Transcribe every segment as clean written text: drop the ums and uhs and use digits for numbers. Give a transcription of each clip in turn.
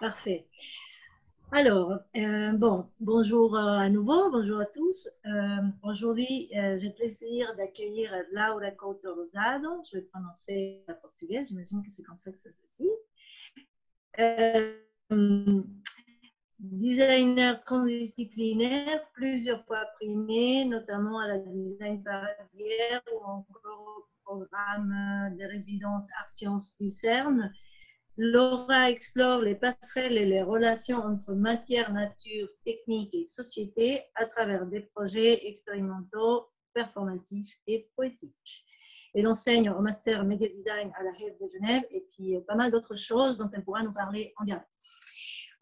Parfait. Alors, bonjour à nouveau, bonjour à tous. Aujourd'hui, j'ai le plaisir d'accueillir Laura Couto Rosado. Je vais prononcer en portugais, j'imagine que c'est comme ça que ça se dit. Euh, Designer transdisciplinaire, plusieurs fois primé, notamment à la Design Paradière ou encore au programme de résidence Art Sciences du CERN. Laura explore les passerelles et les relations entre matière, nature, technique et société à travers des projets expérimentaux, performatifs et poétiques. Elle enseigne au Master Media Design à la REF de Genève et puis pas mal d'autres choses dont elle pourra nous parler en direct.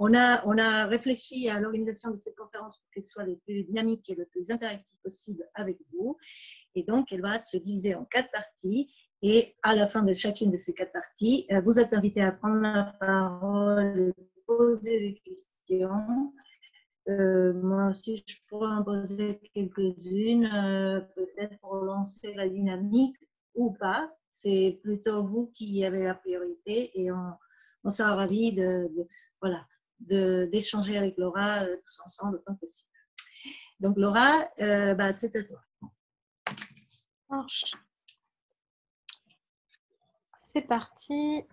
On a réfléchi à l'organisation de cette conférence pour qu'elle soit le plus dynamique et le plus interactive possible avec vous. Et donc, elle va se diviser en 4 parties. Et à la fin de chacune de ces 4 parties, vous êtes invité à prendre la parole, poser des questions. Moi aussi, je pourrais en poser quelques-unes, peut-être pour lancer la dynamique ou pas. C'est plutôt vous qui avez la priorité et on sera ravis voilà, d'échanger avec Laura tous ensemble autant que possible. Donc, Laura, c'est à toi. C'est parti.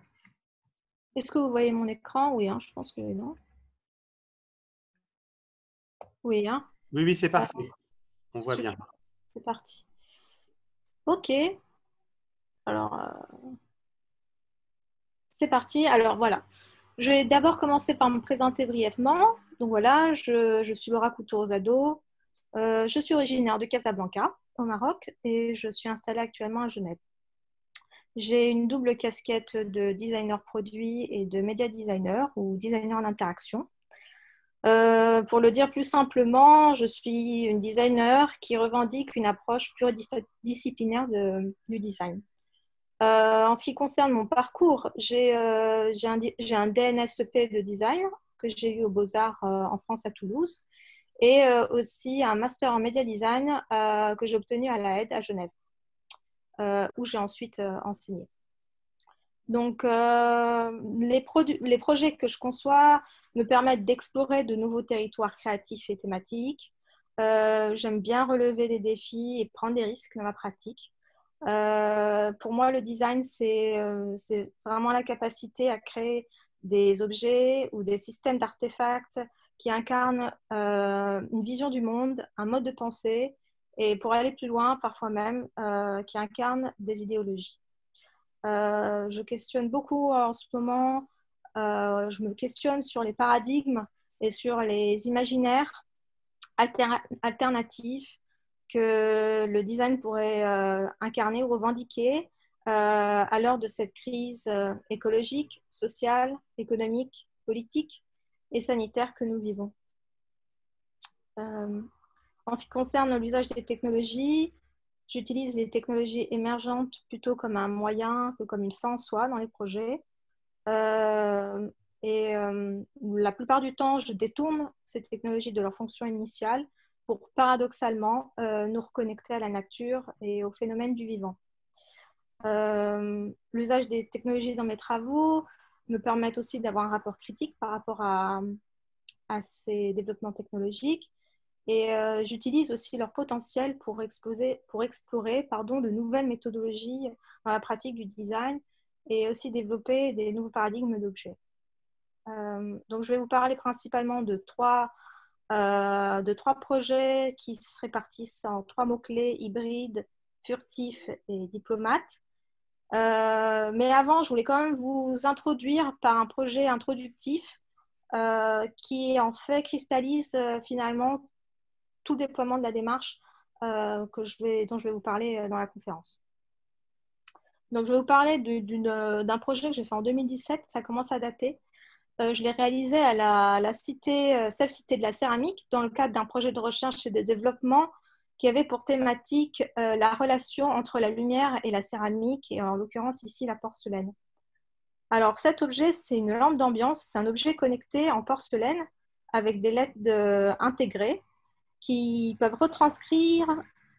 Est-ce que vous voyez mon écran? Oui, je pense que non. Oui, Oui, c'est parfait. On voit bien. C'est parti. Ok. Alors, c'est parti. Alors, voilà. Je vais d'abord commencer par me présenter brièvement. Donc, voilà, je suis Laura Couto Rosado. Je suis originaire de Casablanca, au Maroc, et je suis installée actuellement à Genève. J'ai une double casquette de designer produit et de média designer ou designer en interaction. Pour le dire plus simplement, je suis une designer qui revendique une approche pluridisciplinaire du design. En ce qui concerne mon parcours, j'ai un DNSEP de design que j'ai eu aux Beaux-Arts en France à Toulouse et aussi un master en média design que j'ai obtenu à la Aide à Genève, où j'ai ensuite enseigné. Donc, les projets que je conçois me permettent d'explorer de nouveaux territoires créatifs et thématiques. J'aime bien relever des défis et prendre des risques dans ma pratique. Pour moi, le design, c'est vraiment la capacité à créer des objets ou des systèmes d'artefacts qui incarnent une vision du monde, un mode de pensée, et pour aller plus loin, parfois même, qui incarnent des idéologies. Je questionne beaucoup en ce moment, je me questionne sur les paradigmes et sur les imaginaires alternatifs que le design pourrait incarner ou revendiquer à l'heure de cette crise écologique, sociale, économique, politique et sanitaire que nous vivons. En ce qui concerne l'usage des technologies, j'utilise les technologies émergentes plutôt comme un moyen que comme une fin en soi dans les projets. La plupart du temps, je détourne ces technologies de leur fonction initiale pour paradoxalement nous reconnecter à la nature et aux phénomènes du vivant. L'usage des technologies dans mes travaux me permet aussi d'avoir un rapport critique par rapport à ces développements technologiques. Et j'utilise aussi leur potentiel pour explorer de nouvelles méthodologies dans la pratique du design et aussi développer des nouveaux paradigmes d'objets. Donc, je vais vous parler principalement de trois projets qui se répartissent en 3 mots-clés: hybride, furtif et diplomate. Mais avant, je voulais quand même vous introduire par un projet introductif qui en fait cristallise finalement tout le déploiement de la démarche dont je vais vous parler dans la conférence. Donc, je vais vous parler d'un projet que j'ai fait en 2017. Ça commence à dater. Je l'ai réalisé à la cité, Cité de la céramique, dans le cadre d'un projet de recherche et de développement qui avait pour thématique la relation entre la lumière et la céramique, et en l'occurrence ici la porcelaine. Alors, cet objet, c'est une lampe d'ambiance. C'est un objet connecté en porcelaine avec des LED intégrées qui peuvent retranscrire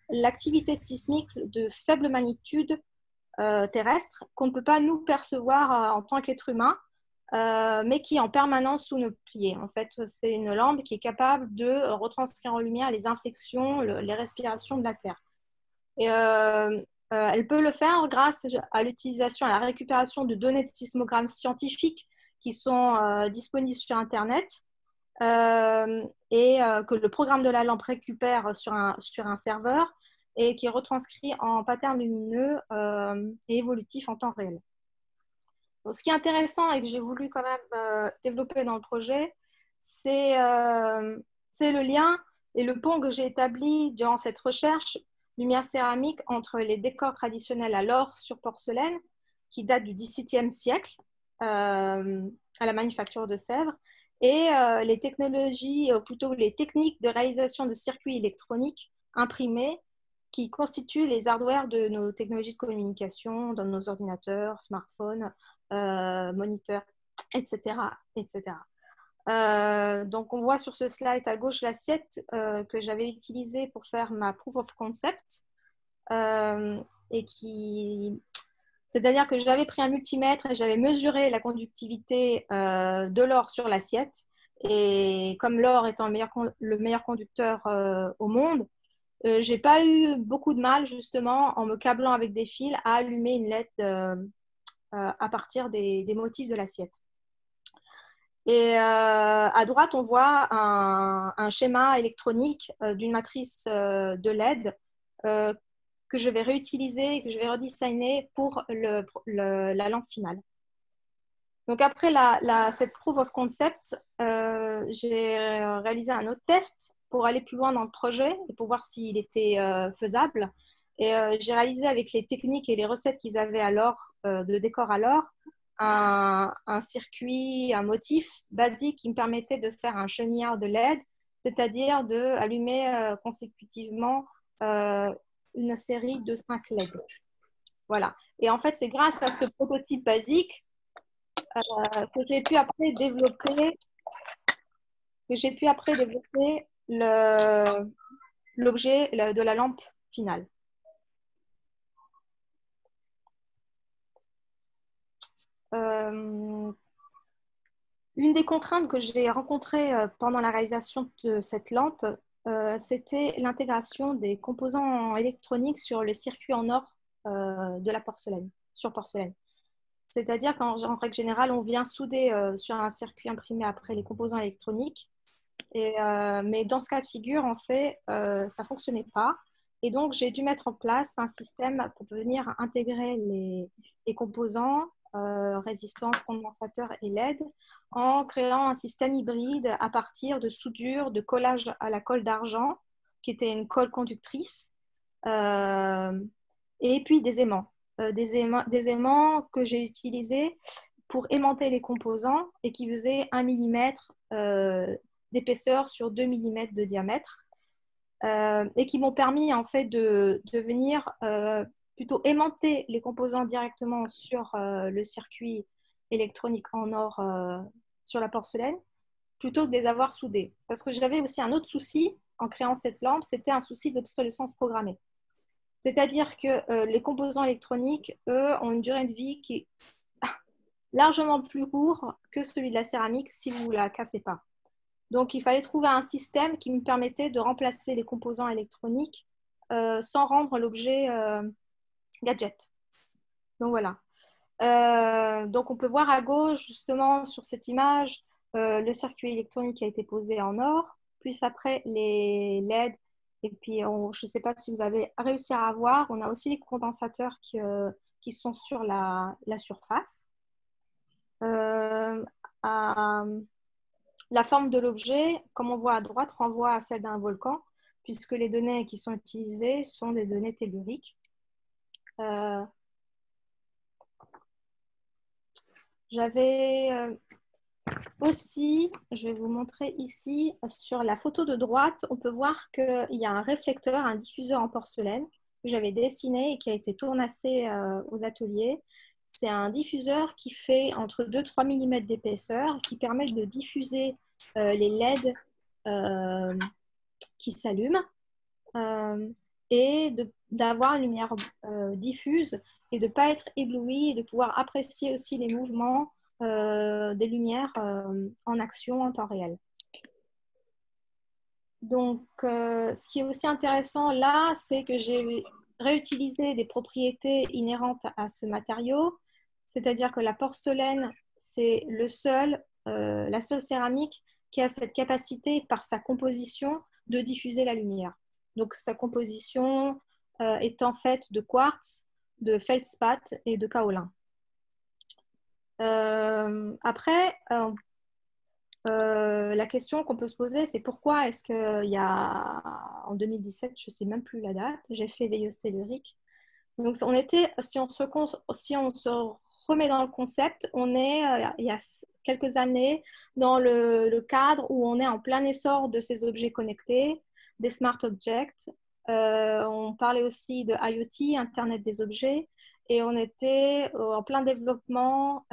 l'activité sismique de faible magnitude terrestre qu'on ne peut pas nous percevoir en tant qu'être humain, mais qui est en permanence sous nos pieds. En fait, c'est une lampe qui est capable de retranscrire en lumière les inflexions, les respirations de la Terre. Et elle peut le faire grâce à l'utilisation, à la récupération de données de sismogrammes scientifiques qui sont disponibles sur Internet et que le programme de la lampe récupère sur un serveur et qui est retranscrit en pattern lumineux et évolutif en temps réel. Donc, ce qui est intéressant et que j'ai voulu quand même développer dans le projet, c'est le lien et le pont que j'ai établi durant cette recherche lumière céramique entre les décors traditionnels à l'or sur porcelaine qui datent du XVIIe siècle à la manufacture de Sèvres et les technologies, plutôt les techniques de réalisation de circuits électroniques imprimés qui constituent les hardware de nos technologies de communication dans nos ordinateurs, smartphones, moniteurs, etc. etc. Donc, on voit sur ce slide à gauche l'assiette que j'avais utilisée pour faire ma proof of concept. C'est-à-dire que j'avais pris un multimètre et j'avais mesuré la conductivité de l'or sur l'assiette. Et comme l'or étant le meilleur conducteur au monde, je n'ai pas eu beaucoup de mal, justement, en me câblant avec des fils, à allumer une LED à partir des motifs de l'assiette. Et à droite, on voit un schéma électronique d'une matrice de LED que je vais réutiliser et que je vais redesigner pour la lampe finale. Donc après cette proof of concept, j'ai réalisé un autre test pour aller plus loin dans le projet et pour voir s'il était faisable. Et j'ai réalisé avec les techniques et les recettes qu'ils avaient alors, de décor à l'or, un circuit, un motif basique qui me permettait de faire un chenillard de LED, c'est-à-dire d'allumer consécutivement une série de 5 LED. Voilà. Et en fait, c'est grâce à ce prototype basique que j'ai pu après développer l'objet de la lampe finale. Une des contraintes que j'ai rencontrées pendant la réalisation de cette lampe, c'était l'intégration des composants électroniques sur le circuit en or de la porcelaine, sur porcelaine. C'est-à-dire qu'en règle générale, on vient souder sur un circuit imprimé après les composants électroniques. Mais dans ce cas de figure, en fait, ça ne fonctionnait pas. Et donc, j'ai dû mettre en place un système pour venir intégrer les composants résistants, condensateurs et LED en créant un système hybride à partir de soudure, de collage à la colle d'argent, qui était une colle conductrice, et puis des aimants. Des aimants que j'ai utilisés pour aimanter les composants et qui faisaient 1 millimètre d'épaisseur sur 2 mm de diamètre et qui m'ont permis en fait de venir plutôt aimanter les composants directement sur le circuit électronique en or sur la porcelaine plutôt que de les avoir soudés. Parce que j'avais aussi un autre souci en créant cette lampe, c'était un souci d'obsolescence programmée. C'est-à-dire que les composants électroniques, eux, ont une durée de vie qui est largement plus courte que celui de la céramique si vous ne la cassez pas. Donc, il fallait trouver un système qui me permettait de remplacer les composants électroniques sans rendre l'objet gadget. Donc, voilà. Donc, on peut voir à gauche, justement, sur cette image, le circuit électronique qui a été posé en or, puis après, les LED. Et puis, je ne sais pas si vous avez réussi à voir, on a aussi les condensateurs qui sont sur la surface. La forme de l'objet, comme on voit à droite, renvoie à celle d'un volcan, puisque les données qui sont utilisées sont des données telluriques. J'avais aussi, je vais vous montrer ici, sur la photo de droite, on peut voir qu'il y a un réflecteur, un diffuseur en porcelaine que j'avais dessiné et qui a été tournassé aux ateliers. C'est un diffuseur qui fait entre 2-3 mm d'épaisseur, qui permet de diffuser les LED qui s'allument et d'avoir une lumière diffuse et de ne pas être ébloui et de pouvoir apprécier aussi les mouvements des lumières en action en temps réel. Donc, ce qui est aussi intéressant là, c'est que j'ai réutilisé des propriétés inhérentes à ce matériau, c'est-à-dire que la porcelaine, c'est la seule céramique qui a cette capacité, par sa composition, de diffuser la lumière. Donc, sa composition est en fait de quartz, de feldspath et de kaolin. Après, la question qu'on peut se poser, c'est pourquoi est-ce qu'il y a, en 2017, je ne sais même plus la date, j'ai fait veilleuse tellurique. Donc, on était, si on se remet dans le concept, on est, il y a quelques années, dans le cadre où on est en plein essor de ces objets connectés, des smart objects. On parlait aussi de IoT, Internet des objets, et on était en plein développement,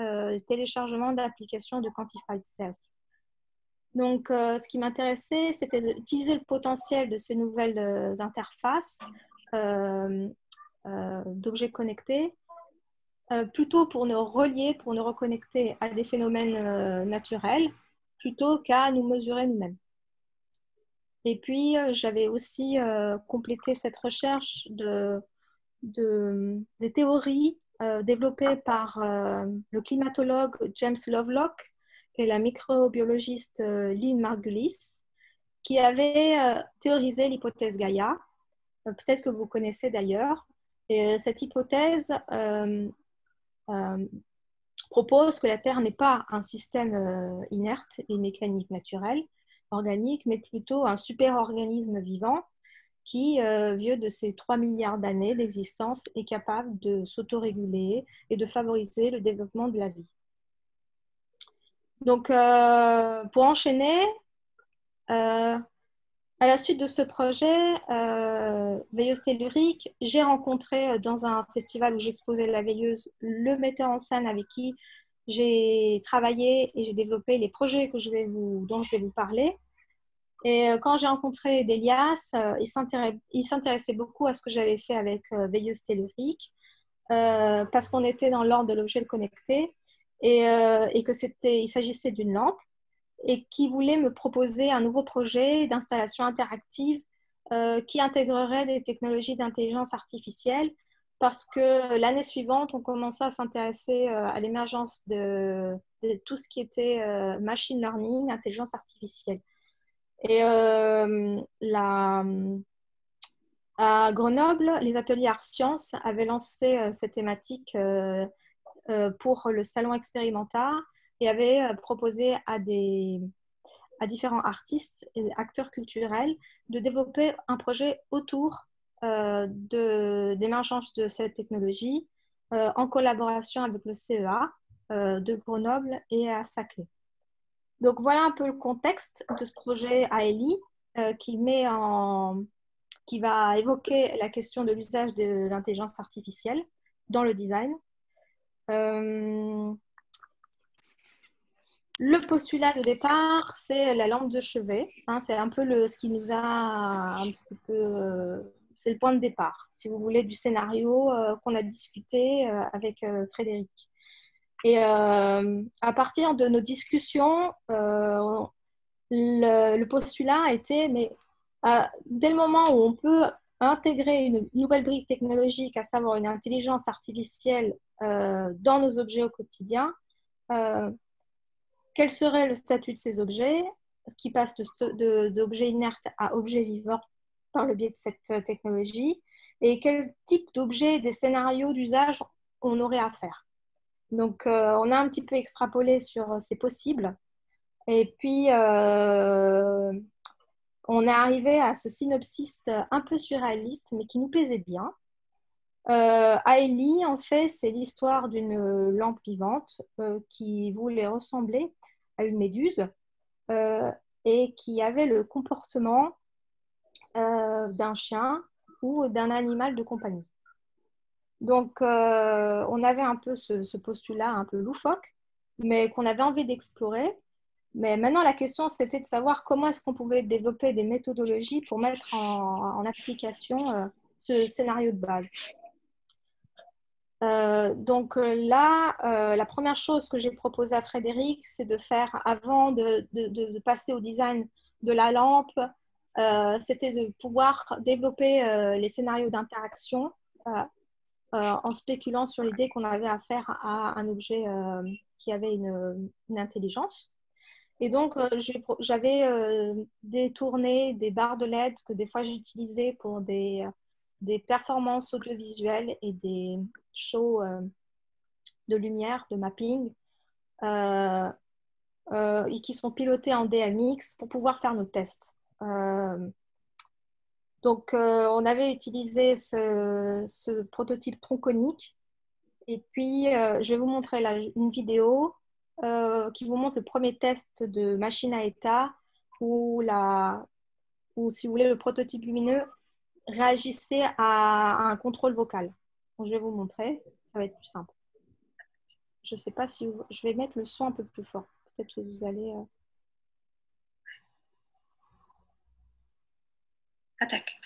téléchargement d'applications de Quantified Self. Donc, ce qui m'intéressait, c'était d'utiliser le potentiel de ces nouvelles interfaces d'objets connectés, plutôt pour nous relier, pour nous reconnecter à des phénomènes naturels, plutôt qu'à nous mesurer nous-mêmes. Et puis, j'avais aussi complété cette recherche des théories développées par le climatologue James Lovelock et la microbiologiste Lynn Margulis, qui avait théorisé l'hypothèse Gaïa. Peut-être que vous connaissez d'ailleurs. Et cette hypothèse propose que la Terre n'est pas un système inerte et mécanique naturel, organique, mais plutôt un super-organisme vivant qui, vieux de ses 3 milliards d'années d'existence, est capable de s'autoréguler et de favoriser le développement de la vie. Donc, pour enchaîner, à la suite de ce projet, Veilleuse tellurique, j'ai rencontré dans un festival où j'exposais la veilleuse le metteur en scène avec qui j'ai travaillé et j'ai développé les projets dont je vais vous parler. Et quand j'ai rencontré Délias, il s'intéressait beaucoup à ce que j'avais fait avec Veilleuse tellurique, parce qu'on était dans l'ordre de l'objet connecté et il s'agissait d'une lampe, et qui voulait me proposer un nouveau projet d'installation interactive qui intégrerait des technologies d'intelligence artificielle, parce que l'année suivante, on commençait à s'intéresser à l'émergence de tout ce qui était machine learning, intelligence artificielle. Et à Grenoble, les ateliers Art Science avaient lancé cette thématique pour le salon Experimenta, et avait proposé à différents artistes et acteurs culturels de développer un projet autour d'émergence de cette technologie en collaboration avec le CEA de Grenoble et à Saclay. Donc voilà un peu le contexte de ce projet AELI qui va évoquer la question de l'usage de l'intelligence artificielle dans le design. Le postulat de départ, c'est la lampe de chevet. C'est un peu ce qui nous a un petit peu... c'est le point de départ, si vous voulez, du scénario qu'on a discuté avec Frédéric. Et à partir de nos discussions, le postulat a été, mais dès le moment où on peut intégrer une nouvelle brique technologique, à savoir une intelligence artificielle dans nos objets au quotidien, quel serait le statut de ces objets qui passent d'objets inertes à objets vivants par le biais de cette technologie, et quel type d'objets, des scénarios d'usage on aurait à faire. Donc, on a un petit peu extrapolé sur ces possibles, et puis on est arrivé à ce synopsis un peu surréaliste, mais qui nous plaisait bien. AELI, en fait, c'est l'histoire d'une lampe vivante qui voulait ressembler à une méduse et qui avait le comportement d'un chien ou d'un animal de compagnie. Donc, on avait un peu ce postulat un peu loufoque, mais qu'on avait envie d'explorer. Mais maintenant, la question, c'était de savoir comment est-ce qu'on pouvait développer des méthodologies pour mettre en application ce scénario de base. La première chose que j'ai proposé à Frédéric, c'est de faire, avant de passer au design de la lampe, c'était de pouvoir développer les scénarios d'interaction en spéculant sur l'idée qu'on avait affaire à un objet qui avait une intelligence. Et donc, j'avais détourné des barres de LED que des fois j'utilisais pour des performances audiovisuelles et des shows de lumière, de mapping, et qui sont pilotés en DMX pour pouvoir faire nos tests. On avait utilisé ce prototype tronconique. Et puis, je vais vous montrer là une vidéo qui vous montre le premier test de machine à état où, si vous voulez, le prototype lumineux réagissait à un contrôle vocal. Donc, je vais vous montrer, ça va être plus simple. Je ne sais pas si je vais mettre le son un peu plus fort. Peut-être que vous allez... Attaque.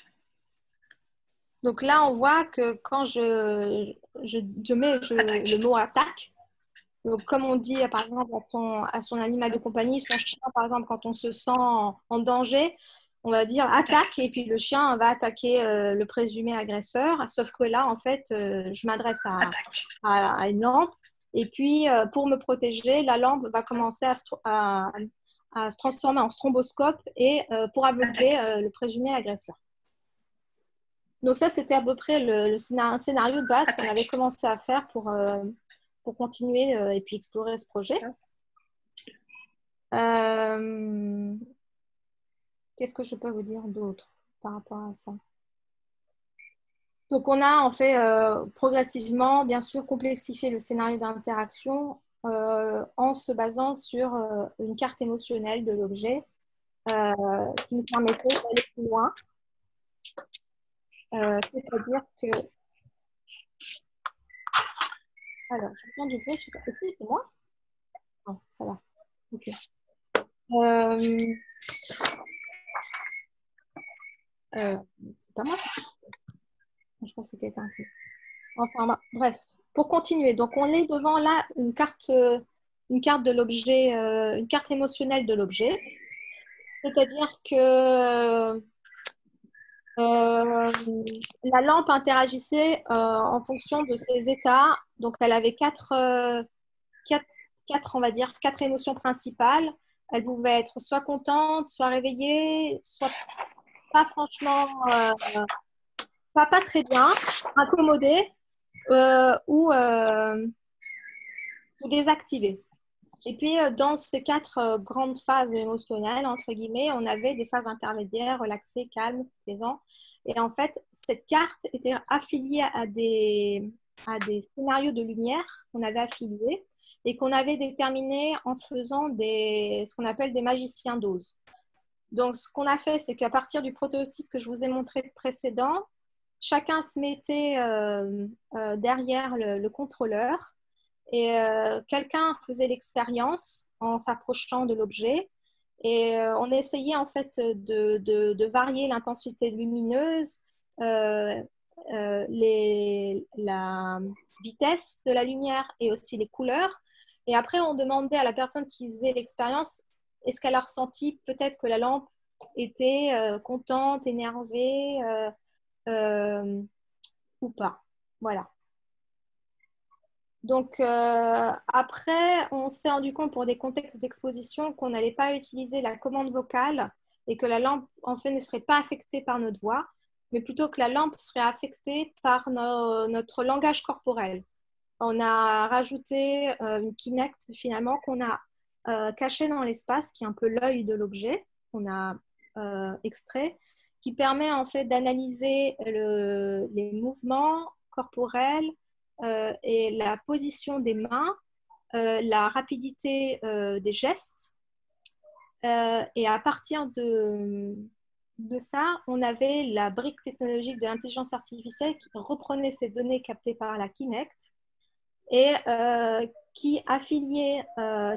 Donc là, on voit que quand je mets le mot attaque, donc comme on dit par exemple à son animal de compagnie, son chien par exemple, quand on se sent en danger, on va dire attaque et puis le chien va attaquer le présumé agresseur. Sauf que là, en fait, je m'adresse à une lampe et puis pour me protéger, la lampe va commencer à se transformer en stromboscope et pour aveugler le présumé agresseur. Donc ça, c'était à peu près un scénario de base qu'on avait commencé à faire pour continuer et puis explorer ce projet. Qu'est-ce que je peux vous dire d'autre par rapport à ça? Donc, on a en fait progressivement, bien sûr, complexifié le scénario d'interaction en se basant sur une carte émotionnelle de l'objet qui nous permettait d'aller plus loin. C'est-à-dire que... Alors, j'entends du bruit. Est-ce que c'est moi? Non, ça va. Ok. C'est pas moi. Je pense que c'est quelqu'un qui... Enfin, bref. Pour continuer, donc on est devant là une carte de l'objet, une carte émotionnelle de l'objet. C'est-à-dire que la lampe interagissait en fonction de ses états. Donc, elle avait quatre, on va dire, quatre émotions principales. Elle pouvait être soit contente, soit réveillée, soit pas franchement, pas très bien, incommodée ou désactivée. Et puis, dans ces quatre grandes phases émotionnelles, entre guillemets, on avait des phases intermédiaires, relaxées, calmes, plaisantes. Et en fait, cette carte était affiliée à des scénarios de lumière qu'on avait affiliés et qu'on avait déterminés en faisant ce qu'on appelle des magiciens doses. Donc, ce qu'on a fait, c'est qu'à partir du prototype que je vous ai montré précédent, chacun se mettait derrière le contrôleur et quelqu'un faisait l'expérience en s'approchant de l'objet et on essayait en fait de varier l'intensité lumineuse, la vitesse de la lumière et aussi les couleurs. Et après, on demandait à la personne qui faisait l'expérience, est-ce qu'elle a ressenti peut-être que la lampe était contente, énervée ou pas. Voilà. Donc, après, on s'est rendu compte pour des contextes d'exposition qu'on n'allait pas utiliser la commande vocale et que la lampe, en fait, ne serait pas affectée par notre voix, mais plutôt que la lampe serait affectée par notre langage corporel. On a rajouté une Kinect, finalement, qu'on a cachée dans l'espace, qui est un peu l'œil de l'objet, qu'on a extrait, qui permet, en fait, d'analyser les mouvements corporels, et la position des mains, la rapidité des gestes. Et à partir de ça, on avait la brique technologique de l'intelligence artificielle qui reprenait ces données captées par la Kinect et qui affiliait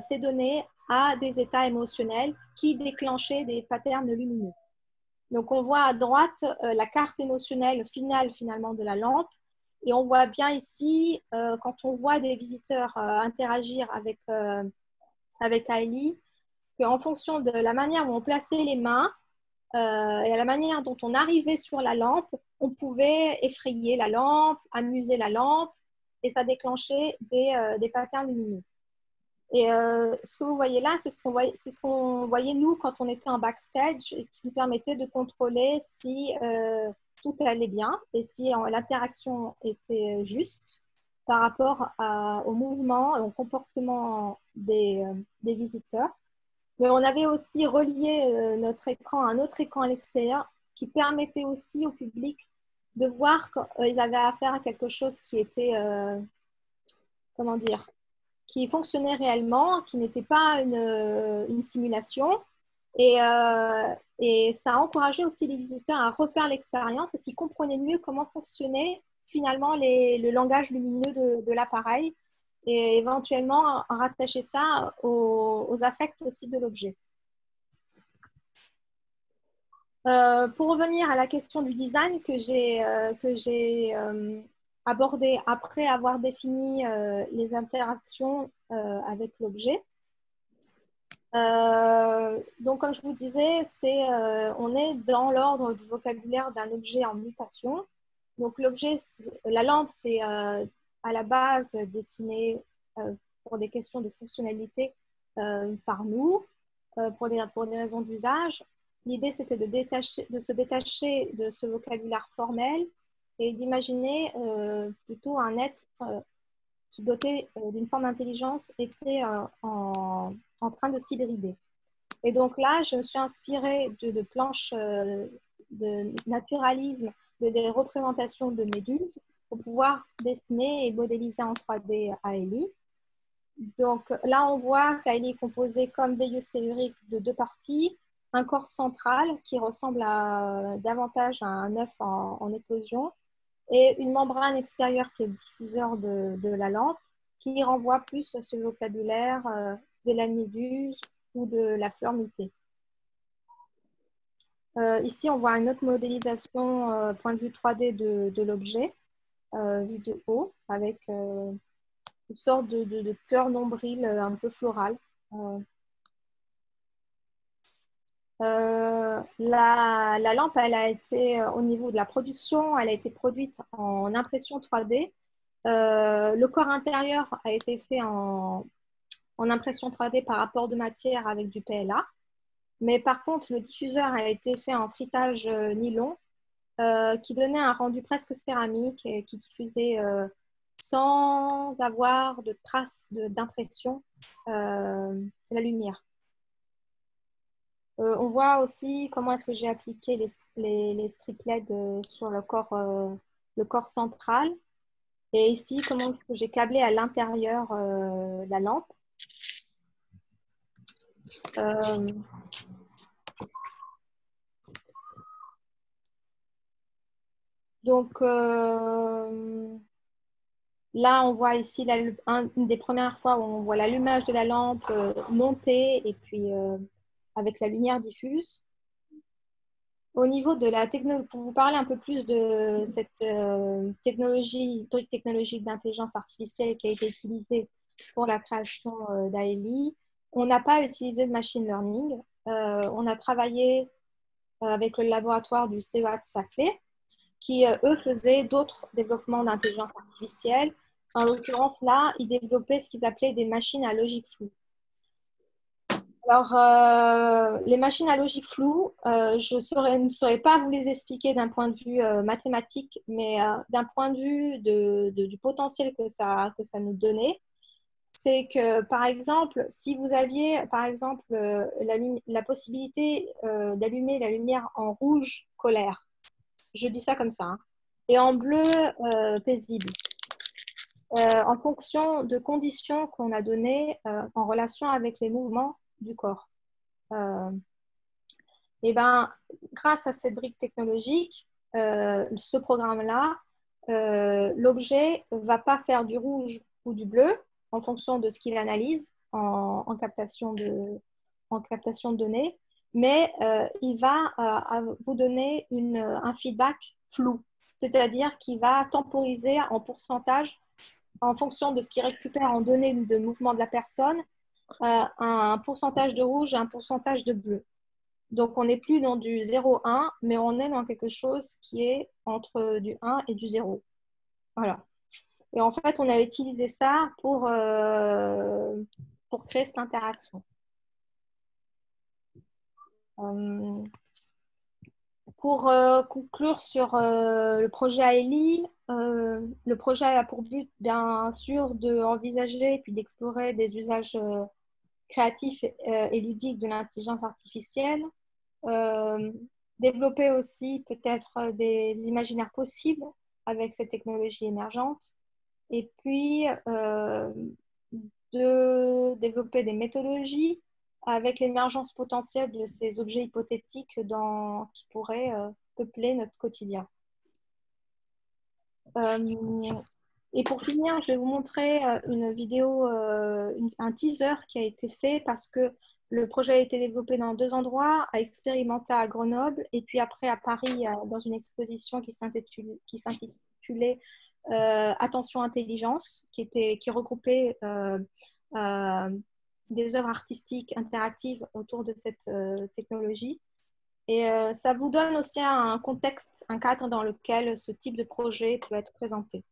ces données à des états émotionnels qui déclenchaient des patterns lumineux. Donc, on voit à droite la carte émotionnelle finale finalement de la lampe Et on voit bien ici, quand on voit des visiteurs interagir avec Aili, qu'en fonction de la manière où on plaçait les mains et à la manière dont on arrivait sur la lampe, on pouvait effrayer la lampe, amuser la lampe, et ça déclenchait des patterns lumineux. Et ce que vous voyez là, c'est ce qu'on voyait nous quand on était en backstage et qui nous permettait de contrôler si tout allait bien et si l'interaction était juste par rapport au mouvement et au comportement des visiteurs. Mais on avait aussi relié notre écran à un autre écran à l'extérieur qui permettait aussi au public de voir qu'ils avaient affaire à quelque chose qui était, comment dire, qui fonctionnait réellement, qui n'était pas une simulation. Et ça a encouragé aussi les visiteurs à refaire l'expérience parce qu'ils comprenaient mieux comment fonctionnait finalement le langage lumineux de l'appareil et éventuellement rattacher ça aux affects aussi de l'objet. Pour revenir à la question du design que j'ai abordé après avoir défini les interactions avec l'objet. Donc, comme je vous disais, on est dans l'ordre du vocabulaire d'un objet en mutation. Donc, la lampe, c'est à la base dessiné pour des questions de fonctionnalité par nous, pour des raisons d'usage. L'idée, c'était de se détacher de ce vocabulaire formel et d'imaginer plutôt un être qui, doté d'une forme d'intelligence, était en train de s'hybrider. Et donc là, je me suis inspirée de planches de naturalisme, des représentations de méduses pour pouvoir dessiner et modéliser en 3D Aili. Donc là, on voit qu'Aili est composé comme veilleuse tellurique de 2 parties, un corps central qui ressemble davantage à un œuf en éclosion et une membrane extérieure qui est le diffuseur de la lampe qui renvoie plus à ce vocabulaire de la méduse ou de la fleur mutée. Ici, on voit une autre modélisation point de vue 3D de l'objet, vu de haut, avec une sorte de cœur nombril un peu floral. La lampe, elle a été, au niveau de la production, elle a été produite en impression 3D. Le corps intérieur a été fait en impression 3D par rapport de matière avec du PLA. Mais par contre, le diffuseur a été fait en frittage nylon qui donnait un rendu presque céramique et qui diffusait sans avoir de traces d'impression la lumière. On voit aussi comment est-ce que j'ai appliqué les strip LED sur le corps central. Et ici, comment est-ce que j'ai câblé à l'intérieur la lampe. Donc, là, on voit ici une des premières fois où on voit l'allumage de la lampe monter et puis avec la lumière diffuse. Au niveau de la technologie, pour vous parler un peu plus de cette brique technologique d'intelligence artificielle qui a été utilisée pour la création d'Aili, on n'a pas utilisé de machine learning. On a travaillé avec le laboratoire du CEA de Saclay, qui, eux, faisaient d'autres développements d'intelligence artificielle. En l'occurrence, là, ils développaient ce qu'ils appelaient des machines à logique floue. Alors, les machines à logique floue, je ne saurais pas vous les expliquer d'un point de vue mathématique, mais d'un point de vue du potentiel que ça nous donnait. C'est que, par exemple, si vous aviez, par exemple, la possibilité d'allumer la lumière en rouge colère, je dis ça comme ça, hein, et en bleu paisible, en fonction de conditions qu'on a données en relation avec les mouvements du corps. Et ben, grâce à cette brique technologique, ce programme-là, l'objet ne va pas faire du rouge ou du bleu en fonction de ce qu'il analyse en captation de données, mais il va vous donner un feedback flou. c'est-à-dire qu'il va temporiser en pourcentage en fonction de ce qu'il récupère en données de mouvement de la personne, un pourcentage de rouge et un pourcentage de bleu. Donc, on n'est plus dans du 0,1, mais on est dans quelque chose qui est entre du 1 et du 0. Voilà. Et en fait, on a utilisé ça pour créer cette interaction. Pour conclure sur le projet AELI, le projet a pour but, bien sûr, d'envisager et puis d'explorer des usages créatifs et ludiques de l'intelligence artificielle, développer aussi peut-être des imaginaires possibles avec ces technologies émergentes, et puis de développer des méthodologies avec l'émergence potentielle de ces objets hypothétiques qui pourraient peupler notre quotidien. Et pour finir, je vais vous montrer une vidéo, un teaser qui a été fait parce que le projet a été développé dans 2 endroits, à expérimenter à Grenoble et puis après à Paris dans une exposition qui s'intitulait Attention Intelligence, qui regroupait des œuvres artistiques interactives autour de cette technologie. Et ça vous donne aussi un contexte, un cadre dans lequel ce type de projet peut être présenté.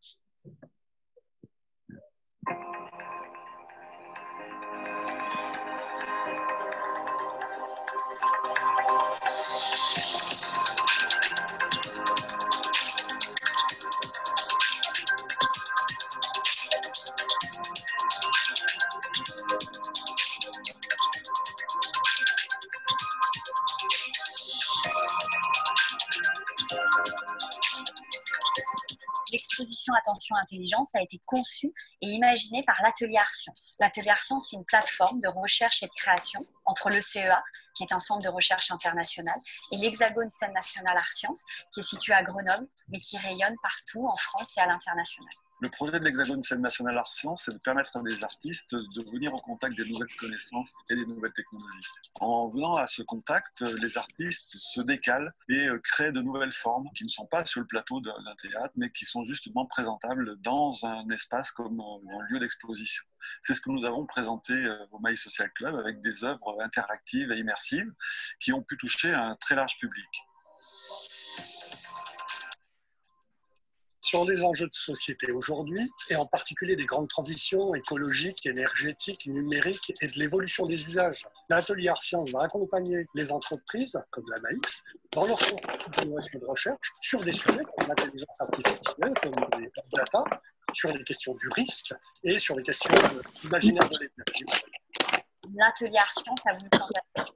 L'exposition Attention Intelligence a été conçue et imaginée par l'Atelier ArtScience. L'Atelier ArtScience, c'est une plateforme de recherche et de création entre le CEA, qui est un centre de recherche international, et l'Hexagone Scène Nationale ArtScience, qui est situé à Grenoble, mais qui rayonne partout en France et à l'international. Le projet de l'Hexagone Scène Nationale ArtScience, c'est de permettre à des artistes de venir au contact des nouvelles connaissances et des nouvelles technologies. En venant à ce contact, les artistes se décalent et créent de nouvelles formes qui ne sont pas sur le plateau d'un théâtre, mais qui sont justement présentables dans un espace comme un lieu d'exposition. C'est ce que nous avons présenté au Maïs Social Club avec des œuvres interactives et immersives qui ont pu toucher un très large public. Sur les enjeux de société aujourd'hui, et en particulier des grandes transitions écologiques, énergétiques, numériques et de l'évolution des usages. L'Atelier ArtScience va accompagner les entreprises, comme la Maïf, dans leur concept d'innovation de recherche sur des sujets comme l'intelligence artificielle, comme les big data, sur les questions du risque et sur les questions imaginaires de l'énergie. L'Atelier ArtScience a voulu s'intéresser.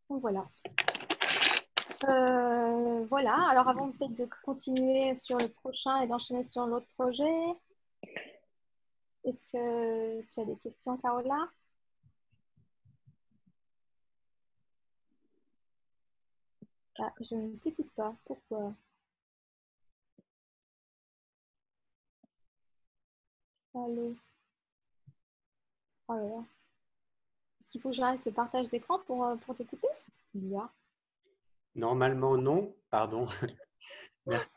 Voilà. Voilà, alors avant peut-être de continuer sur le prochain et d'enchaîner sur l'autre projet, est-ce que tu as des questions, Carola? Ah, je ne t'écoute pas, pourquoi? Allô? Oh là là. Est-ce qu'il faut que j'arrête le partage d'écran pour t'écouter? C'est bizarre. Normalement, non. Pardon. Merci.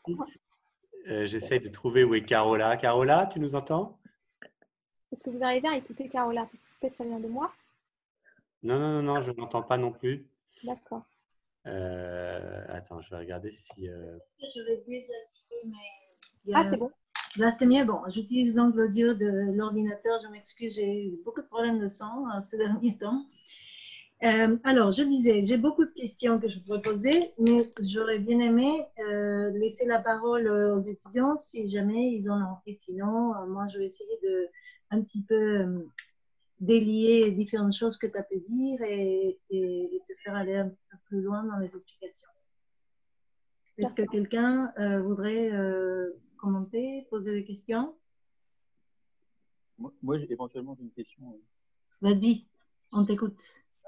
J'essaie de trouver où est Carola. Carola, tu nous entends? Est-ce que vous arrivez à écouter Carola? Parce que peut-être ça vient de moi. Non, je ne l'entends pas non plus. D'accord. Attends, je vais regarder si… Je vais désactiver mes… Ah, c'est bon. Là, c'est mieux. Bon, j'utilise donc l'audio de l'ordinateur. Je m'excuse, j'ai eu beaucoup de problèmes de son ces derniers temps. Alors, je disais, j'ai beaucoup de questions que je pourrais poser, mais j'aurais bien aimé laisser la parole aux étudiants si jamais ils en ont. Et sinon, moi, je vais essayer de un petit peu délier différentes choses que tu as pu dire et te faire aller un peu plus loin dans les explications. Est-ce que quelqu'un voudrait commenter, poser des questions? Moi, éventuellement, j'ai une question. Vas-y, on t'écoute.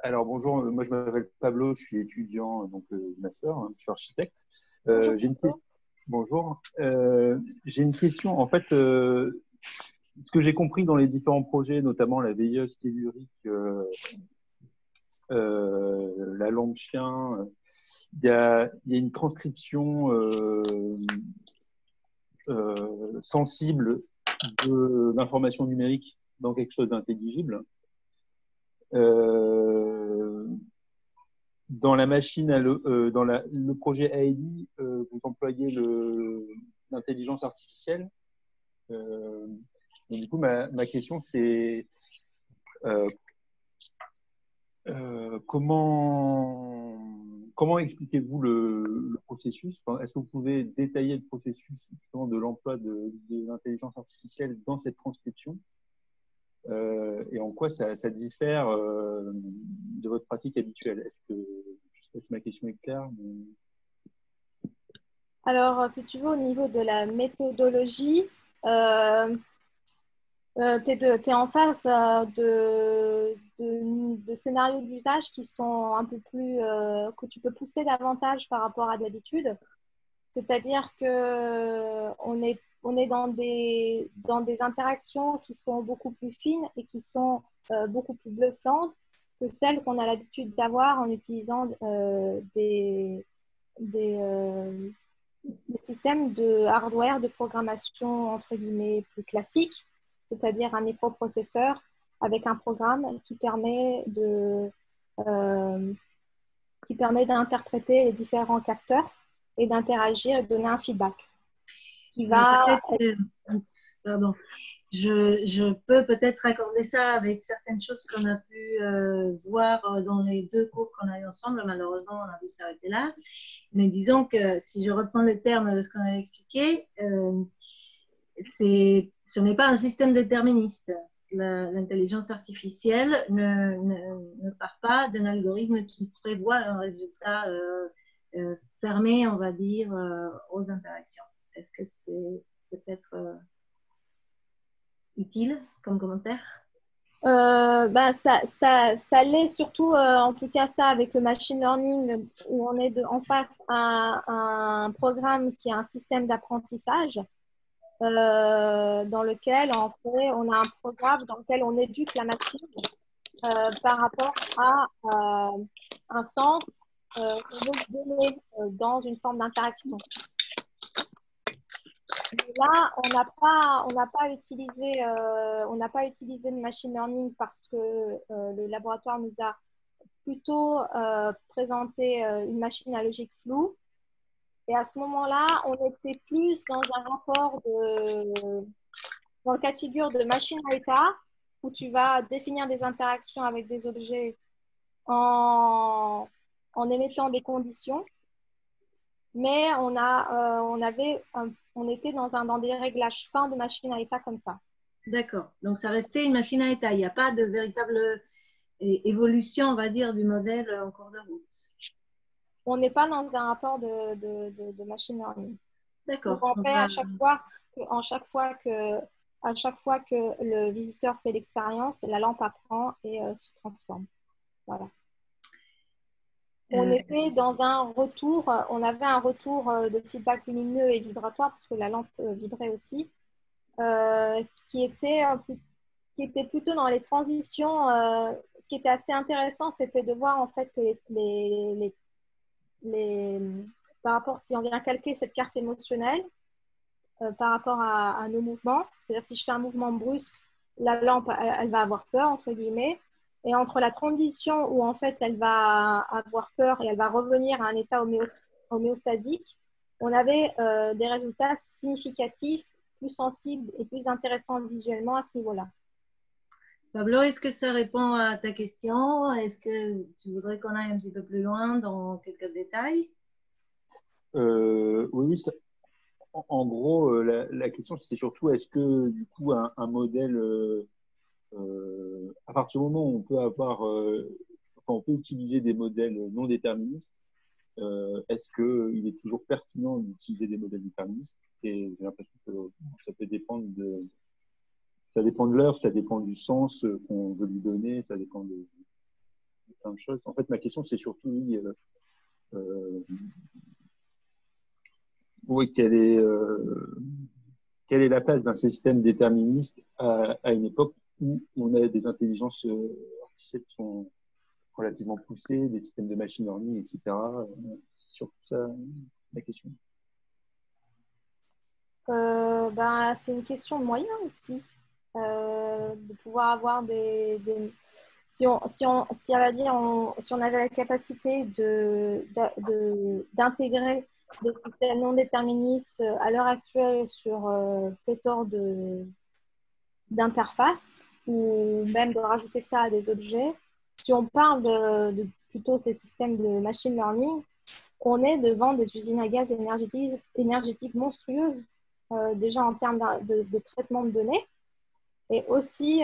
Alors, bonjour, moi je m'appelle Pablo, je suis étudiant donc, du master, hein, je suis architecte. Bonjour. Bonjour. J'ai une question. En fait, ce que j'ai compris dans les différents projets, notamment la veilleuse tellurique, la lampe chien il y a une transcription sensible de l'information numérique dans quelque chose d'intelligible. Dans la machine, dans le projet AEDI, vous employez l'intelligence artificielle. Du coup, ma question, c'est comment expliquez-vous le processus? Est-ce que vous pouvez détailler le processus justement de l'emploi de l'intelligence artificielle dans cette transcription et en quoi ça diffère de votre pratique habituelle? Je ne sais pas si ma question est claire. Mais... Alors, si tu veux, au niveau de la méthodologie, tu es en face de scénarios d'usage qui sont un peu plus, que tu peux pousser davantage par rapport à d'habitude. C'est-à-dire qu'on est dans des interactions qui sont beaucoup plus fines et qui sont beaucoup plus bluffantes que celles qu'on a l'habitude d'avoir en utilisant des systèmes de hardware de programmation entre guillemets plus classiques, c'est-à-dire un microprocesseur avec un programme qui permet d'interpréter les différents capteurs et d'interagir et de donner un feedback qui va... Pardon. Je peux peut-être accorder ça avec certaines choses qu'on a pu voir dans les 2 cours qu'on a eu ensemble. Malheureusement, on a dû s'arrêter là. Mais disons que si je reprends le terme de ce qu'on a expliqué, ce n'est pas un système déterministe. L'intelligence artificielle ne part pas d'un algorithme qui prévoit un résultat fermé, on va dire, aux interactions. Est-ce que c'est peut-être utile comme commentaire? Ça l'est surtout, en tout cas ça avec le machine learning, où on est en face à un programme qui est un système d'apprentissage dans lequel en fait, on a un programme dans lequel on éduque la machine par rapport à un sens qu'on veut lui donner dans une forme d'interaction. Mais là, on n'a pas utilisé le machine learning parce que le laboratoire nous a plutôt présenté une machine à logique floue. Et à ce moment-là, on était plus dans un rapport dans le cas de figure de machine à état, où tu vas définir des interactions avec des objets en émettant des conditions. Mais on était dans des réglages fins de machine à état comme ça. D'accord. Donc, ça restait une machine à état. Il n'y a pas de véritable évolution, on va dire, du modèle en cours de route. On n'est pas dans un rapport de machine learning. D'accord. Donc, en fait, à chaque fois que le visiteur fait l'expérience, la lampe apprend et se transforme. Voilà. On était dans un retour, on avait un retour de feedback lumineux et vibratoire parce que la lampe vibrait aussi, qui était plutôt dans les transitions. Ce qui était assez intéressant, c'était de voir en fait que par rapport, si on vient calquer cette carte émotionnelle par rapport à nos mouvements, c'est-à-dire si je fais un mouvement brusque, la lampe, elle va avoir peur, entre guillemets. Et entre la transition où en fait elle va avoir peur et elle va revenir à un état homéostasique, on avait des résultats significatifs, plus sensibles et plus intéressants visuellement à ce niveau-là. Pablo, est-ce que ça répond à ta question? Est-ce que tu voudrais qu'on aille un petit peu plus loin dans quelques détails? Oui. En gros, la question c'était surtout est-ce que du coup un modèle à partir du moment où on peut on peut utiliser des modèles non déterministes, est-ce qu'il est toujours pertinent d'utiliser des modèles déterministes? Et j'ai l'impression que ça peut dépendre de l'heure, ça dépend du sens qu'on veut lui donner, ça dépend de plein de choses. En fait, ma question c'est surtout quelle est la place d'un système déterministe à une époque où on a des intelligences artificielles qui sont relativement poussées, des systèmes de machine learning, etc. surtout ça la question. C'est une question de moyens aussi. De pouvoir avoir si on va dire, si on avait la capacité d'intégrer des systèmes non déterministes à l'heure actuelle sur pléthore d'interfaces, ou même de rajouter ça à des objets, si on parle de plutôt ces systèmes de machine learning, on est devant des usines à gaz énergétiques monstrueuses, déjà en termes de traitement de données. Et aussi,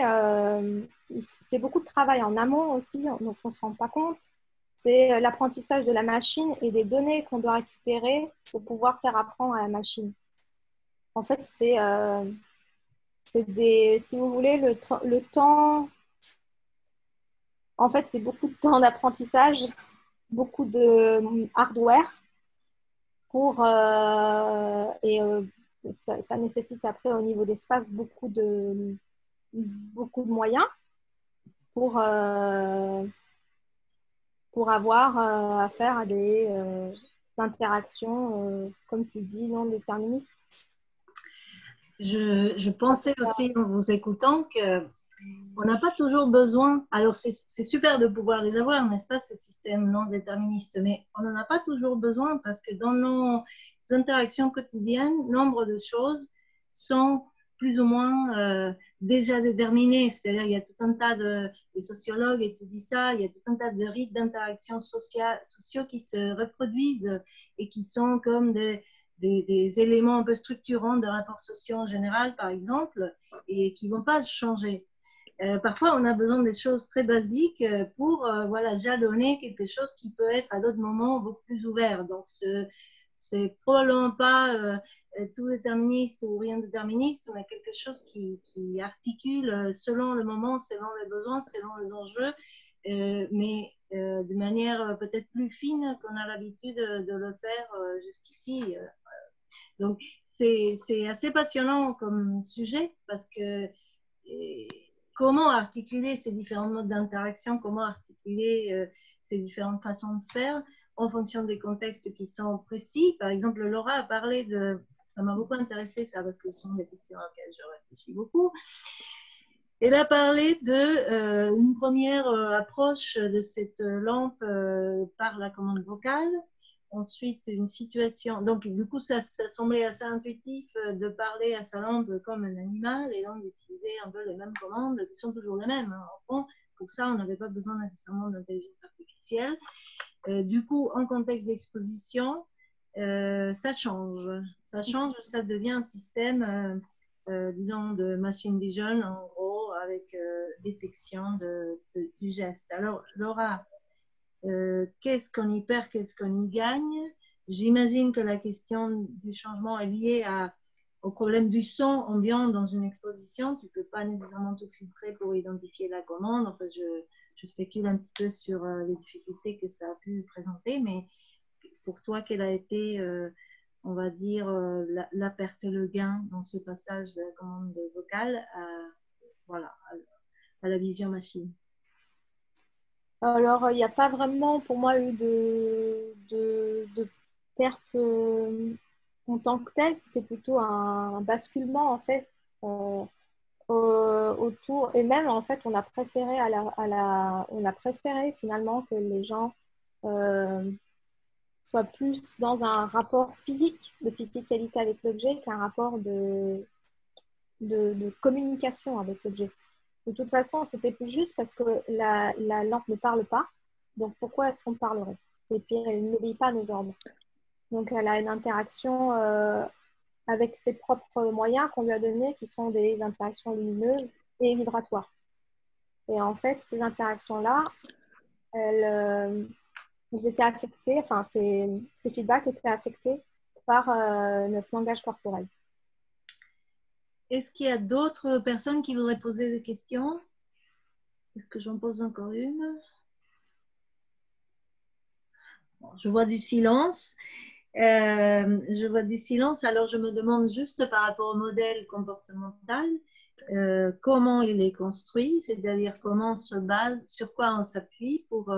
c'est beaucoup de travail en amont aussi, dont on ne se rend pas compte. C'est l'apprentissage de la machine et des données qu'on doit récupérer pour pouvoir faire apprendre à la machine. En fait, si vous voulez, le temps, en fait, c'est beaucoup de temps d'apprentissage, beaucoup de hardware ça nécessite après au niveau d'espace beaucoup de moyens pour avoir affaire à des interactions, comme tu dis, non déterministes. Je pensais aussi en vous écoutant qu'on n'a pas toujours besoin, alors c'est super de pouvoir les avoir, n'est-ce pas, ces systèmes non déterministes, mais on n'en a pas toujours besoin parce que dans nos interactions quotidiennes, nombre de choses sont plus ou moins déjà déterminées, c'est-à-dire il y a tout un tas les sociologues étudient ça, il y a tout un tas de rites d'interactions sociaux qui se reproduisent et qui sont comme des éléments un peu structurants de rapports sociaux en général, par exemple, et qui ne vont pas changer. Parfois, on a besoin des choses très basiques pour jalonner quelque chose qui peut être à d'autres moments beaucoup plus ouvert. Donc, c'est probablement pas tout déterministe ou rien déterministe, mais quelque chose qui articule selon le moment, selon les besoins, selon les enjeux, mais de manière peut-être plus fine qu'on a l'habitude de le faire jusqu'ici. Donc, c'est assez passionnant comme sujet parce que comment articuler ces différents modes d'interaction, comment articuler ces différentes façons de faire en fonction des contextes qui sont précis. Par exemple, Laura a parlé ça m'a beaucoup intéressé ça parce que ce sont des questions auxquelles je réfléchis beaucoup. Elle a parlé d'une première approche de cette lampe par la commande vocale. Ensuite, une situation. Donc, du coup, ça semblait assez intuitif de parler à sa lampe comme un animal et donc d'utiliser un peu les mêmes commandes qui sont toujours les mêmes. Hein. En fond, pour ça, on n'avait pas besoin nécessairement d'intelligence artificielle. Du coup, en contexte d'exposition, ça change. Ça change, ça devient un système, disons, de machine vision, en gros, avec détection du geste. Alors, Laura, qu'est-ce qu'on y perd, qu'est-ce qu'on y gagne? J'imagine que la question du changement est liée au problème du son ambiant dans une exposition. Tu ne peux pas nécessairement tout filtrer pour identifier la commande. Enfin, je spécule un petit peu sur les difficultés que ça a pu présenter, mais pour toi, quelle a été, on va dire, la perte et le gain dans ce passage de la commande vocale à la vision machine? Alors, il n'y a pas vraiment pour moi eu de perte en tant que telle. C'était plutôt un basculement en fait autour. Et même en fait, on a préféré finalement que les gens soient plus dans un rapport physique, de physicalité avec l'objet, qu'un rapport de communication avec l'objet. De toute façon, c'était plus juste parce que la lampe ne parle pas. Donc, pourquoi est-ce qu'on parlerait? Et puis, elle n'obéit pas à nos ordres. Donc, elle a une interaction avec ses propres moyens qu'on lui a donnés, qui sont des interactions lumineuses et vibratoires. Et en fait, ces interactions-là, elles étaient affectées, enfin, ces feedbacks étaient affectés par notre langage corporel. Est-ce qu'il y a d'autres personnes qui voudraient poser des questions? Est-ce que j'en pose encore une? Bon, je vois du silence. Alors je me demande juste par rapport au modèle comportemental, comment il est construit, c'est-à-dire comment on se base, sur quoi on s'appuie pour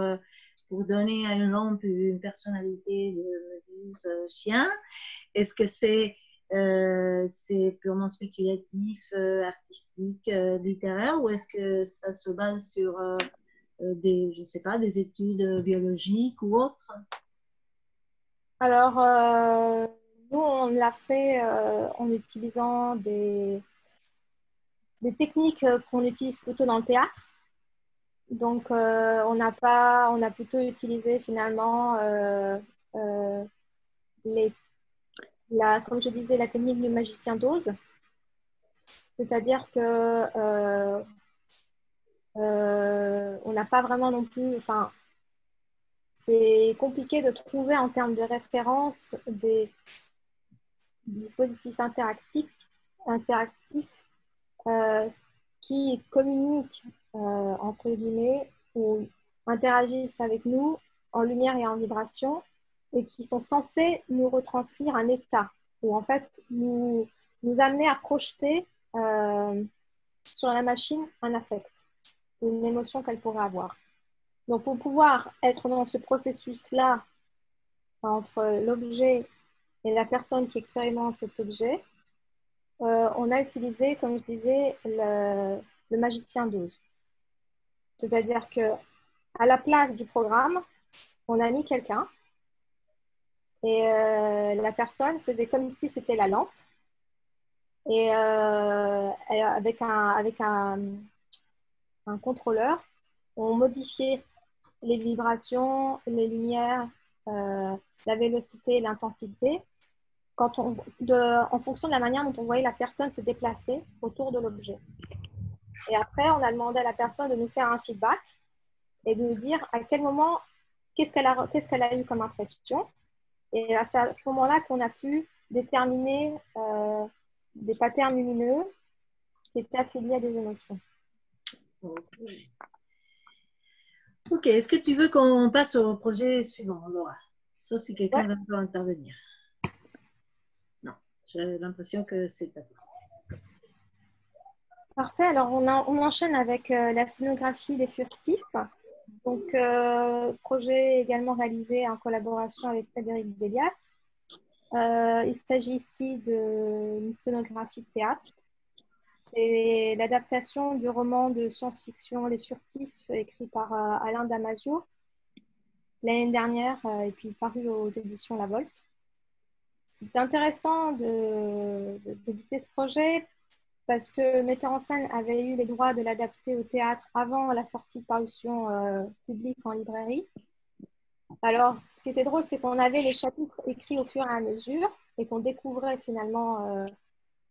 pour donner à une lampe une personnalité de méduse chien? Est-ce que c'est purement spéculatif, artistique, littéraire, ou est-ce que ça se base sur je ne sais pas, des études biologiques ou autres? Alors, nous, on l'a fait en utilisant des techniques qu'on utilise plutôt dans le théâtre. Donc, on a plutôt utilisé finalement comme je disais, la technique du magicien d'Oz. C'est-à-dire que on n'a pas vraiment non plus, enfin, c'est compliqué de trouver en termes de référence des dispositifs interactifs qui communiquent entre guillemets ou interagissent avec nous en lumière et en vibration et qui sont censés nous retranscrire un état ou en fait nous amener à projeter sur la machine un affect, une émotion qu'elle pourrait avoir. Donc pour pouvoir être dans ce processus-là entre l'objet et la personne qui expérimente cet objet, on a utilisé, comme je disais, le magicien d'Oz. C'est-à-dire qu'à la place du programme, on a mis quelqu'un et la personne faisait comme si c'était la lampe et avec un contrôleur, on modifiait les vibrations, les lumières, la vélocité, l'intensité en fonction de la manière dont on voyait la personne se déplacer autour de l'objet. Et après, on a demandé à la personne de nous faire un feedback et de nous dire à quel moment, qu'est-ce qu'elle a eu comme impression. Et à ce moment-là qu'on a pu déterminer des patterns lumineux qui étaient affiliés à des émotions. Ok, est-ce que tu veux qu'on passe au projet suivant, Laura? Sauf si quelqu'un va encore intervenir. Non, j'ai l'impression que c'est à toi. Parfait, alors on enchaîne avec la scénographie des furtifs. Donc, projet également réalisé en collaboration avec Frédéric Bélias. Il s'agit ici d'une scénographie de théâtre. C'est l'adaptation du roman de science-fiction Les Furtifs, écrit par Alain Damasio l'année dernière et puis paru aux éditions La Volte. C'est intéressant de débuter ce projet parce que metteur en scène avait eu les droits de l'adapter au théâtre avant la sortie de parution publique en librairie. Alors, ce qui était drôle, c'est qu'on avait les chapitres écrits au fur et à mesure et qu'on découvrait finalement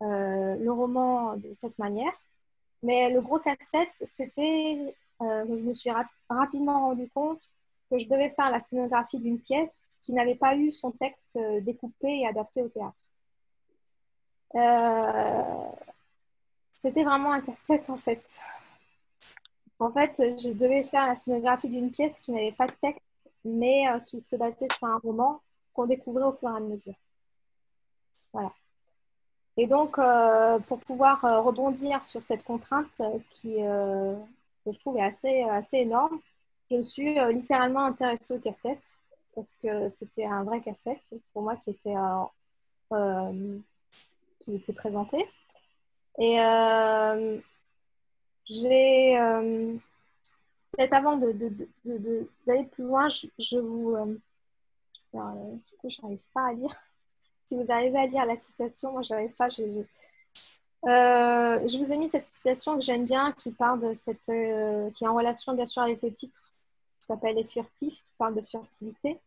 le roman de cette manière. Mais le gros casse-tête, c'était que je me suis rapidement rendu compte que je devais faire la scénographie d'une pièce qui n'avait pas eu son texte découpé et adapté au théâtre. C'était vraiment un casse-tête en fait. En fait, je devais faire la scénographie d'une pièce qui n'avait pas de texte, mais qui se basait sur un roman qu'on découvrait au fur et à mesure. Voilà. Et donc, pour pouvoir rebondir sur cette contrainte que je trouve est assez énorme, je me suis littéralement intéressée au casse-tête parce que c'était un vrai casse-tête pour moi qui était présenté. Et j'ai peut-être avant d'aller plus loin, je vous... du coup, je n'arrive pas à lire. Si vous arrivez à lire la citation, moi, je n'arrive pas. Je vous ai mis cette citation que j'aime bien, qui parle de qui est en relation, bien sûr, avec le titre, qui s'appelle Les Furtifs, qui parle de furtivité,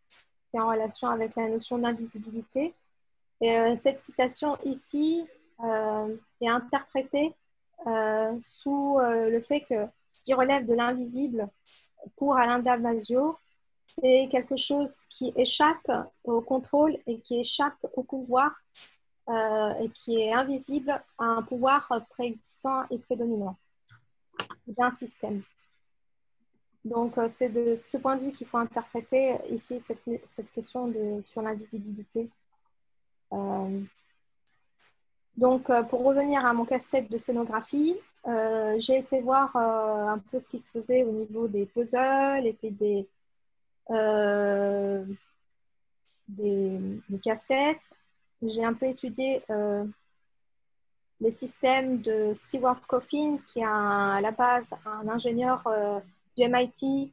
qui est en relation avec la notion d'invisibilité. Et cette citation ici est interprétée sous le fait que ce qui relève de l'invisible pour Alain Damasio, c'est quelque chose qui échappe au contrôle et qui échappe au pouvoir et qui est invisible à un pouvoir préexistant et prédominant d'un système. Donc, c'est de ce point de vue qu'il faut interpréter ici cette question sur l'invisibilité. Donc, pour revenir à mon casse-tête de scénographie, j'ai été voir un peu ce qui se faisait au niveau des puzzles et puis des casse-têtes. J'ai un peu étudié les systèmes de Stewart Coffin, qui est à la base un ingénieur du MIT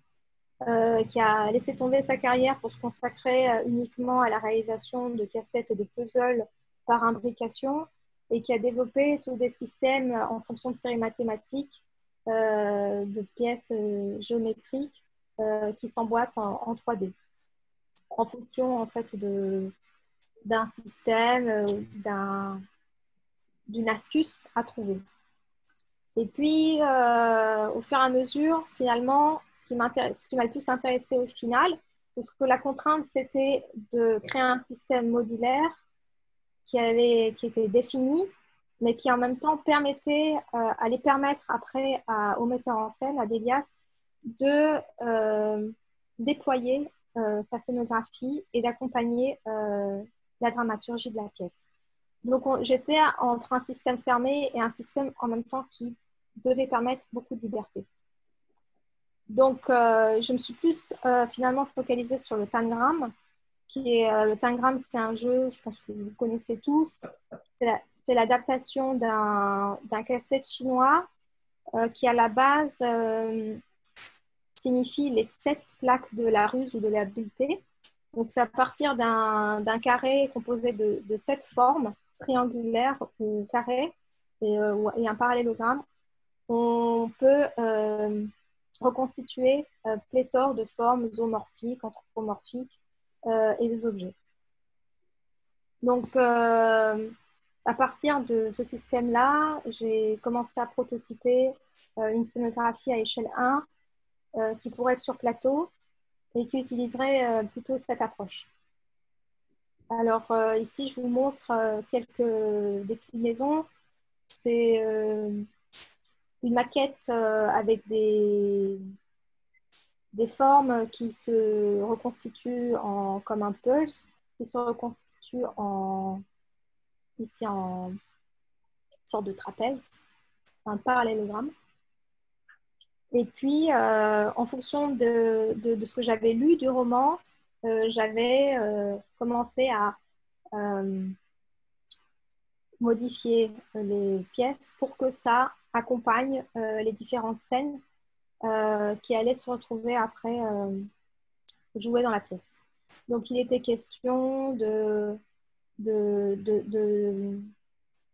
qui a laissé tomber sa carrière pour se consacrer uniquement à la réalisation de casse-têtes et de puzzles par imbrication et qui a développé tous des systèmes en fonction de séries mathématiques de pièces géométriques qui s'emboîtent en 3D en fonction en fait d'un système, d'une astuce à trouver. Et puis, au fur et à mesure, finalement, ce qui m'a le plus intéressé au final, parce que la contrainte, c'était de créer un système modulaire qui était défini, mais qui en même temps allait permettre après au metteur en scène, à Délias, de déployer sa scénographie et d'accompagner la dramaturgie de la pièce. Donc, j'étais entre un système fermé et un système en même temps qui devait permettre beaucoup de liberté. Donc, je me suis plus finalement focalisée sur le Tangram, le Tangram, c'est un jeu, je pense que vous connaissez tous. C'est l'adaptation d'un casse-tête chinois qui, à la base, signifie les 7 plaques de la ruse ou de l'habileté. Donc, c'est à partir d'un carré composé de 7 formes triangulaires ou carrées et un parallélogramme. On peut reconstituer pléthore de formes zoomorphiques, anthropomorphiques et des objets. Donc, à partir de ce système-là, j'ai commencé à prototyper une scénographie à échelle 1 qui pourrait être sur plateau et qui utiliserait plutôt cette approche. Alors, ici, je vous montre quelques déclinaisons. C'est une maquette avec des formes qui se reconstituent comme un pulse, qui se reconstituent ici en sorte de trapèze, un parallélogramme. Et puis, en fonction de ce que j'avais lu du roman, j'avais commencé à modifier les pièces pour que ça accompagne les différentes scènes qui allaient se retrouver après jouer dans la pièce. Donc, il était question de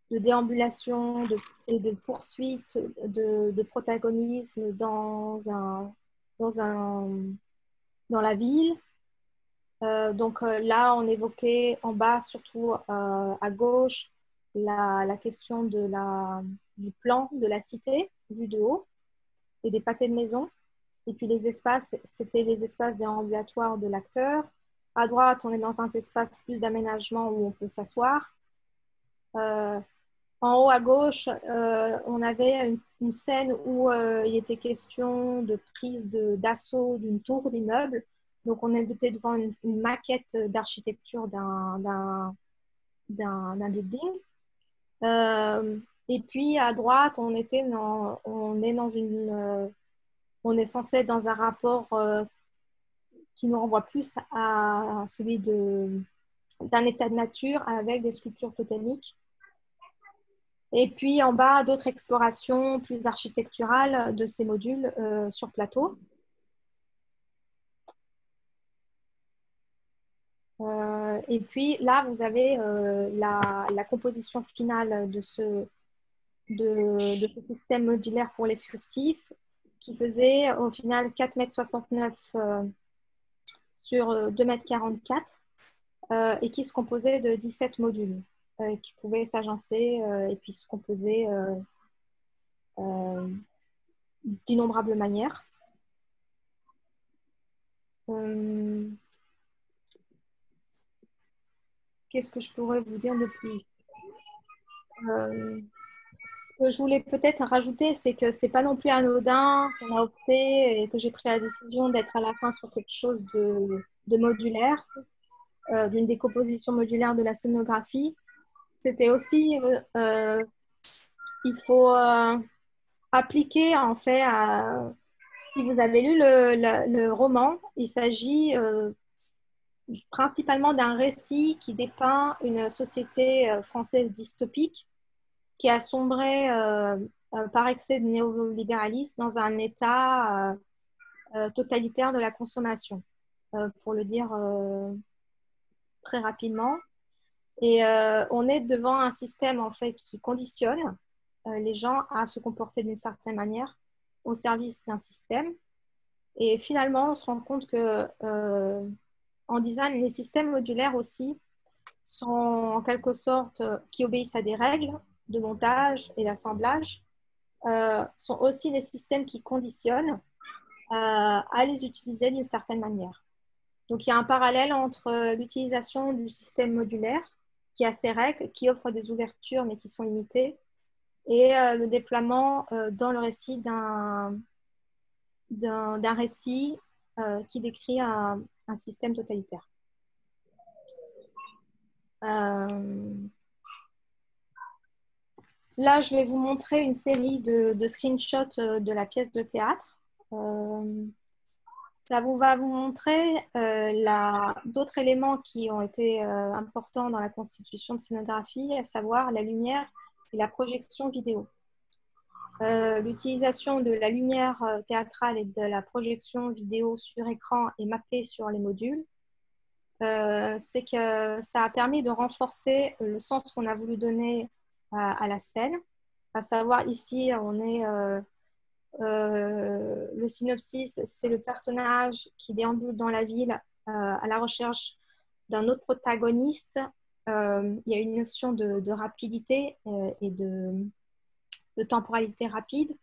déambulation et de poursuite de protagonisme dans la ville. Donc là, on évoquait en bas, surtout à gauche, la question du plan de la cité, vu de haut, et des pâtés de maison. Et puis les espaces, c'était les espaces déambulatoires de l'acteur. À droite, on est dans un espace plus d'aménagement où on peut s'asseoir. En haut à gauche, on avait une scène où il était question de prise d'assaut d'une tour d'immeuble. Donc, on était devant une maquette d'architecture d'un building. Et puis, à droite, on est censé être dans un rapport qui nous renvoie plus à celui d'un état de nature avec des sculptures totémiques. Et puis, en bas, d'autres explorations plus architecturales de ces modules sur plateau. Et puis, là, vous avez la composition finale de ce système modulaire pour les furtifs qui faisait au final 4,69 m sur 2,44 m et qui se composait de 17 modules qui pouvaient s'agencer et puis se composer d'innombrables manières. Qu'est-ce que je pourrais vous dire de plus? Ce que je voulais peut-être rajouter, c'est que ce n'est pas non plus anodin qu'on a opté et que j'ai pris la décision d'être à la fin sur quelque chose de modulaire, d'une décomposition modulaire de la scénographie. C'était aussi, il faut appliquer en fait Si vous avez lu le roman, il s'agit principalement d'un récit qui dépeint une société française dystopique qui a sombré par excès de néolibéralisme dans un état totalitaire de la consommation, pour le dire très rapidement. Et on est devant un système en fait qui conditionne les gens à se comporter d'une certaine manière au service d'un système. Et finalement, on se rend compte que en design, les systèmes modulaires aussi sont en quelque sorte qui obéissent à des règles de montage et d'assemblage, sont aussi des systèmes qui conditionnent à les utiliser d'une certaine manière. Donc, il y a un parallèle entre l'utilisation du système modulaire qui a ses règles, qui offre des ouvertures mais qui sont limitées, et le déploiement dans le récit d'un récit qui décrit un système totalitaire. Là, je vais vous montrer une série de screenshots de la pièce de théâtre. Ça va vous montrer d'autres éléments qui ont été importants dans la constitution de scénographie, à savoir la lumière et la projection vidéo. L'utilisation de la lumière théâtrale et de la projection vidéo sur écran et mappée sur les modules, c'est que ça a permis de renforcer le sens qu'on a voulu donner à la scène. À savoir, ici, on est... le synopsis, c'est le personnage qui déambule dans la ville à la recherche d'un autre protagoniste. Il y a une notion de rapidité et de temporalité rapide.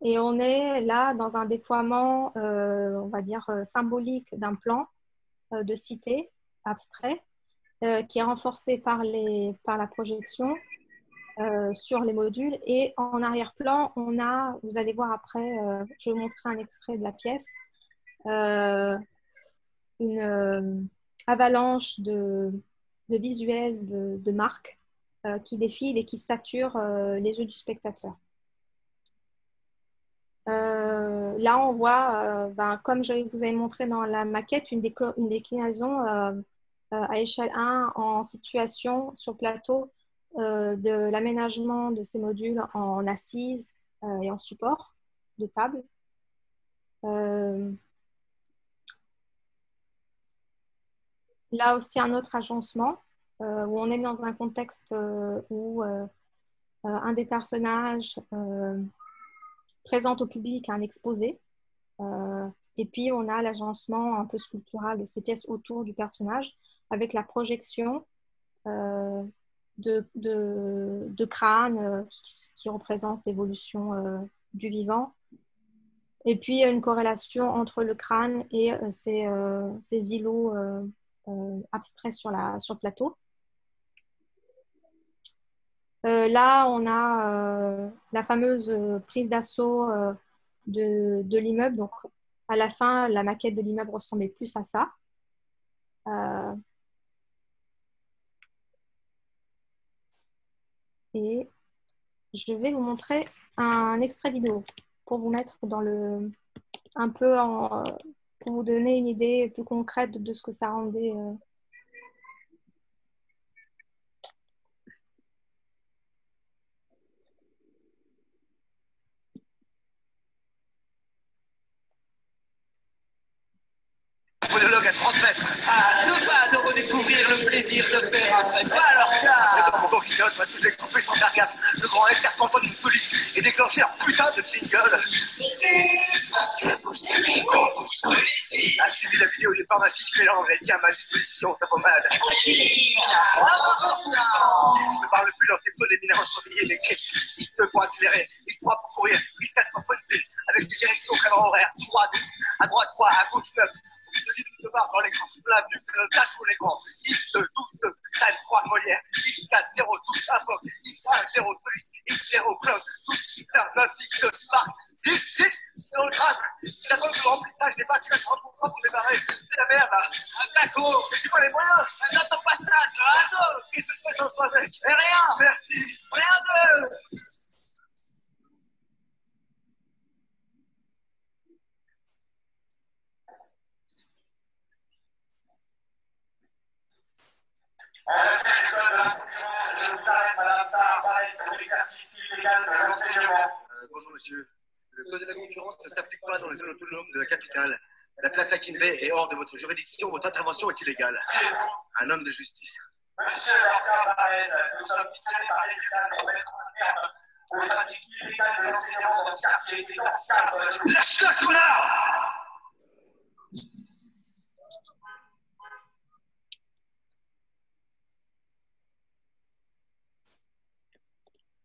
Et on est là dans un déploiement, on va dire, symbolique d'un plan de cité abstrait qui est renforcé par la projection sur les modules. Et en arrière-plan, on a, vous allez voir après, je vais vous montrer un extrait de la pièce, une avalanche de visuels, de marques qui défilent et qui saturent les yeux du spectateur. Là, on voit, comme je vous avais montré dans la maquette, une déclinaison à échelle 1 en situation sur plateau de l'aménagement de ces modules en assises et en support de table. Là aussi, un autre agencement où on est dans un contexte où un des personnages présente au public un exposé. Et puis, on a l'agencement un peu sculptural de ces pièces autour du personnage avec la projection de crânes qui représentent l'évolution du vivant. Et puis, une corrélation entre le crâne et ces îlots abstraits sur le plateau. Là, on a la fameuse prise d'assaut de l'immeuble. Donc, à la fin, la maquette de l'immeuble ressemblait plus à ça. Et je vais vous montrer un extrait vidéo pour vous mettre dans pour vous donner une idée plus concrète de ce que ça rendait. Monologue à 30 mètres, à 2 pas de redécouvrir le plaisir de faire un fait. Pas leur cas. Mon coquinote va tous les couper sans faire gaffe. Le grand S serpent d'une police et déclencher un putain de jingle. Parce que vous aimez quand vous sollicitez. A suivi la vidéo des pharmacies qui mélangent, elle tient à ma disposition, sa pommade. Équilibre. Je ne parle plus dans tes pots, les minéraux surveillés, les cryptes. X2 pour accélérer, X3 pour courir, X4 pour pointer, avec des directions vraiment horaires. À droite 3, à gauche 9. Je barre dans l'écran, la vue, c'est le tas sur l'écran. X2, 12, 13, 3, Molière, X4, 0, 12, invoque, X1, 0, police, X0, cloud, 12, X1, 9, X2, spark, 10, 6, c'est au crâne. J'attends que le remplissage des batteries à 30% pour démarrer. C'est la merde, là. Un taco, mais j'ai pas les moyens. N'attends pas ça, tu vas attendre. Qu'est-ce que je fais sans toi, mec? Rien. Merci. Rien de... apparaître l'exercice illégal de l'enseignement. Bonjour monsieur. Le code de la concurrence ne s'applique pas dans les zones autonomes de la capitale. La place Akinvey est hors de votre juridiction. Votre intervention est illégale. Un homme de justice. Monsieur Lorca Barrez, nous sommes missionnés par l'État pour mettre un terme aux pratiques illégales de l'enseignement dans ce quartier. C'est dans ce cadre. Lâche-la, connard!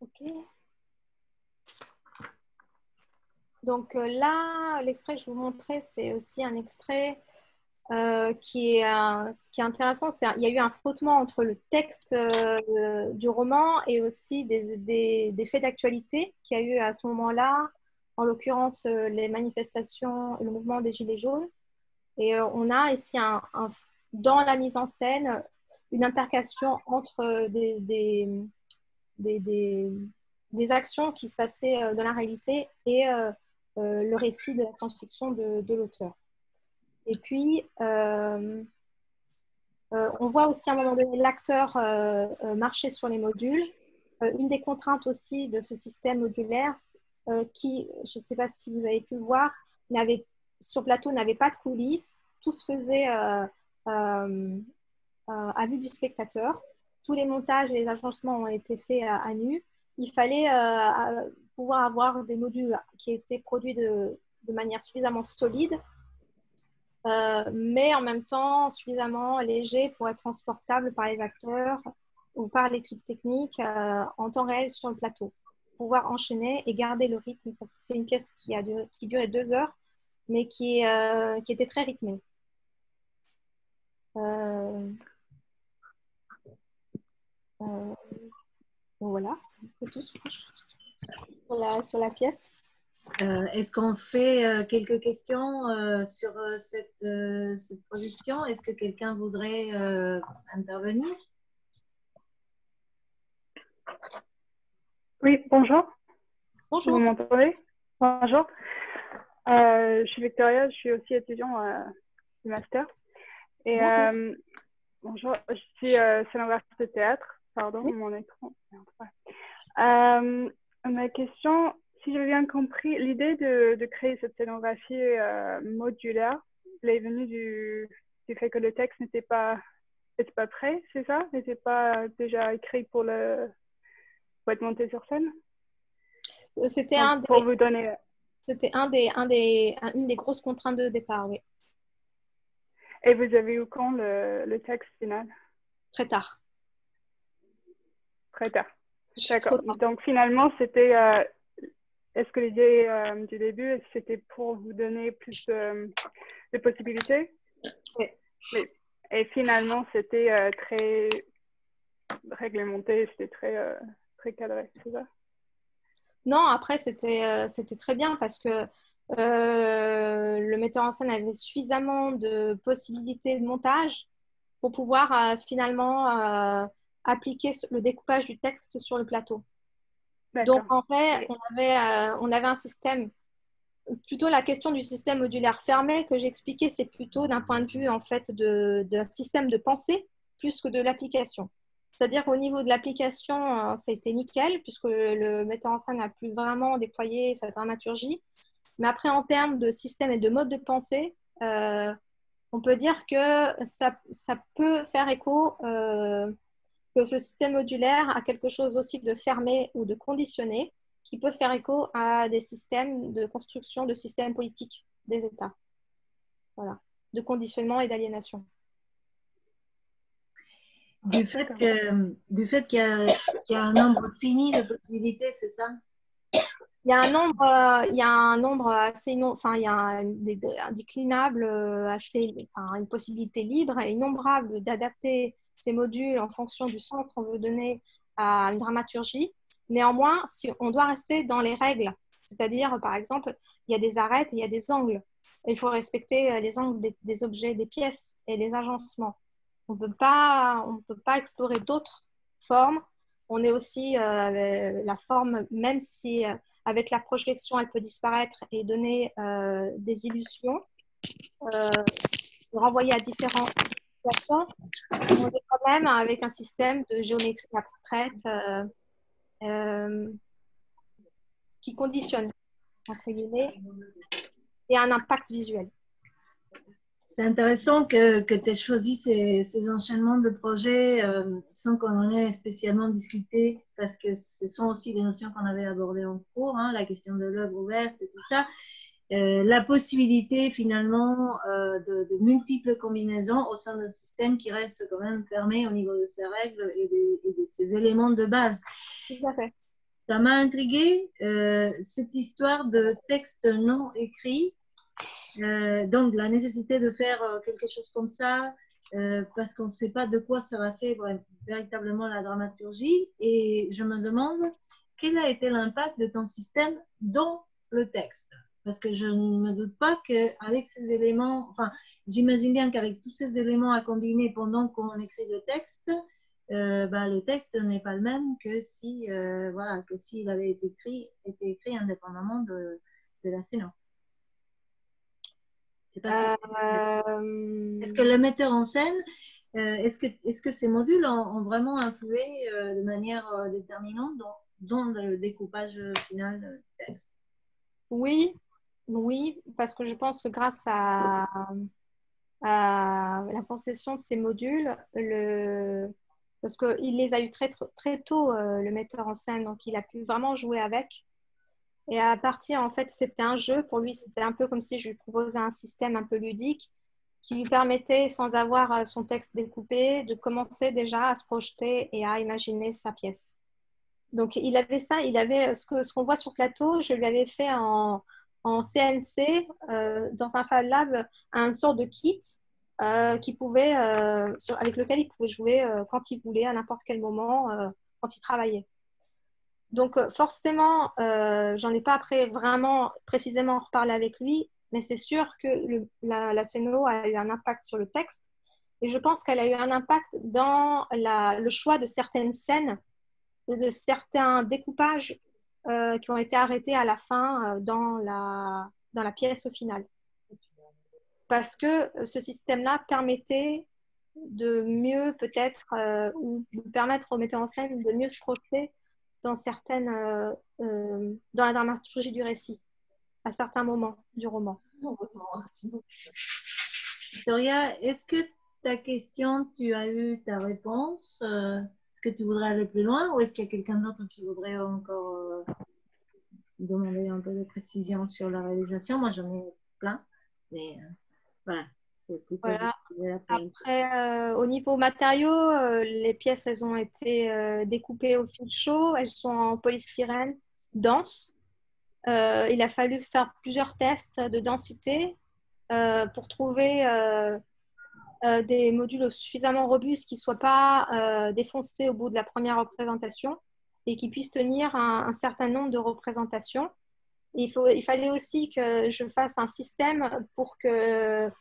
Ok. Donc là, l'extrait que je vous montrais, c'est aussi un extrait ce qui est intéressant, il y a eu un frottement entre le texte du roman et aussi des faits d'actualité qu'il y a eu à ce moment-là, en l'occurrence les manifestations, le mouvement des Gilets jaunes. Et on a ici dans la mise en scène une intercation entre des actions qui se passaient dans la réalité et le récit de la science-fiction de l'auteur. Et puis, on voit aussi à un moment donné l'acteur marcher sur les modules. Une des contraintes aussi de ce système modulaire, qui, je ne sais pas si vous avez pu le voir, sur plateau n'avait pas de coulisses. Tout se faisait à vue du spectateur. Tous les montages et les agencements ont été faits à nu. Il fallait pouvoir avoir des modules qui étaient produits de manière suffisamment solide, mais en même temps suffisamment léger pour être transportable par les acteurs ou par l'équipe technique en temps réel sur le plateau. Pouvoir enchaîner et garder le rythme, parce que c'est une pièce qui durait 2 heures, mais qui était très rythmée. Voilà, c'est un peu tout sur la pièce. Est-ce qu'on fait quelques questions sur cette production? Est-ce que quelqu'un voudrait intervenir? Oui, bonjour. Bonjour. Vous m'entendez? Bonjour. Je suis Victoria, je suis aussi étudiant du master. Et bonjour, je suis scénographe de théâtre. Pardon, oui. Mon écran. Ma question, si j'ai bien compris, l'idée de créer cette scénographie modulaire, elle est venue du fait que le texte n'était pas prêt, c'est ça? N'était pas déjà écrit pour être monté sur scène? C'était une des grosses contraintes de départ, oui. Et vous avez eu quand le texte final? Très tard. Très tard. D'accord. Donc finalement, c'était... est-ce que l'idée du début, c'était pour vous donner plus de possibilités? Oui. Et finalement, c'était très réglementé, c'était très cadré, c'est ça? Non, après, c'était très bien parce que le metteur en scène avait suffisamment de possibilités de montage pour pouvoir finalement appliquer le découpage du texte sur le plateau. Donc, en fait, on avait un système, plutôt la question du système modulaire fermé que j'expliquais, c'est plutôt d'un point de vue en fait d'un système de pensée plus que de l'application. C'est-à-dire qu'au niveau de l'application, c'était nickel puisque le metteur en scène a pu vraiment déployer sa dramaturgie. Mais après, en termes de système et de mode de pensée, on peut dire que ça peut faire écho que ce système modulaire a quelque chose aussi de fermé ou de conditionné qui peut faire écho à des systèmes de construction de systèmes politiques des États. Voilà, de conditionnement et d'aliénation. Du fait qu'il y a un nombre fini de possibilités, c'est ça? Il y a un nombre assez, enfin, il y a un déclinable une possibilité libre et innombrable d'adapter ces modules en fonction du sens qu'on veut donner à une dramaturgie. Néanmoins, si on doit rester dans les règles, c'est-à-dire, par exemple, il y a des arêtes et il y a des angles. Il faut respecter les angles des objets, des pièces et les agencements. On ne peut pas explorer d'autres formes. On est aussi la forme, même si avec la projection, elle peut disparaître et donner des illusions, renvoyer à différents situations. On est quand même avec un système de géométrie abstraite qui conditionne, entre guillemets, et un impact visuel. C'est intéressant que tu aies choisi ces enchaînements de projets sans qu'on en ait spécialement discuté, parce que ce sont aussi des notions qu'on avait abordées en cours, hein, la question de l'œuvre ouverte et tout ça. La possibilité finalement de multiples combinaisons au sein d'un système qui reste quand même fermé au niveau de ses règles et de ses éléments de base. Tout à fait. Ça m'a intriguée, cette histoire de texte non écrit. Donc, la nécessité de faire quelque chose comme ça, parce qu'on ne sait pas de quoi sera fait véritablement la dramaturgie. Et je me demande, quel a été l'impact de ton système dans le texte? Parce que je ne me doute pas qu'avec ces éléments, enfin, j'imagine bien qu'avec tous ces éléments à combiner pendant qu'on écrit le texte n'est pas le même que si, voilà, que s'il avait été écrit indépendamment de la scéno. Est-ce que le metteur en scène, est-ce que ces modules ont vraiment influé de manière déterminante dans le découpage final du texte? Oui, parce que je pense que grâce à la concession de ces modules, parce qu'il les a eu très, très tôt, le metteur en scène, donc il a pu vraiment jouer avec. Et à partir, en fait, c'était un jeu. Pour lui, c'était un peu comme si je lui proposais un système un peu ludique qui lui permettait, sans avoir son texte découpé, de commencer déjà à se projeter et à imaginer sa pièce. Donc, il avait ça, il avait ce qu'on voit sur plateau, je lui avais fait en CNC, dans un Fab Lab, un sort de kit avec lequel il pouvait jouer quand il voulait, à n'importe quel moment, quand il travaillait. Donc, forcément, j'en ai pas après vraiment précisément reparlé avec lui, mais c'est sûr que la scéno a eu un impact sur le texte. Et je pense qu'elle a eu un impact dans le choix de certaines scènes, de certains découpages qui ont été arrêtés à la fin dans la pièce finale. Parce que ce système-là permettait de mieux peut-être, ou de permettre au metteur en scène de mieux se projeter dans la dramaturgie du récit, à certains moments du roman. Victoria, est-ce que ta question, tu as eu ta réponse? Est-ce que tu voudrais aller plus loin ou est-ce qu'il y a quelqu'un d'autre qui voudrait encore demander un peu de précision sur la réalisation? Moi, j'en ai plein, mais voilà. Voilà. Après, au niveau matériaux, les pièces, elles ont été découpées au fil chaud. Elles sont en polystyrène dense. Il a fallu faire plusieurs tests de densité pour trouver des modules suffisamment robustes qui ne soient pas défoncés au bout de la première représentation et qui puissent tenir un certain nombre de représentations. Il fallait aussi que je fasse un système pour que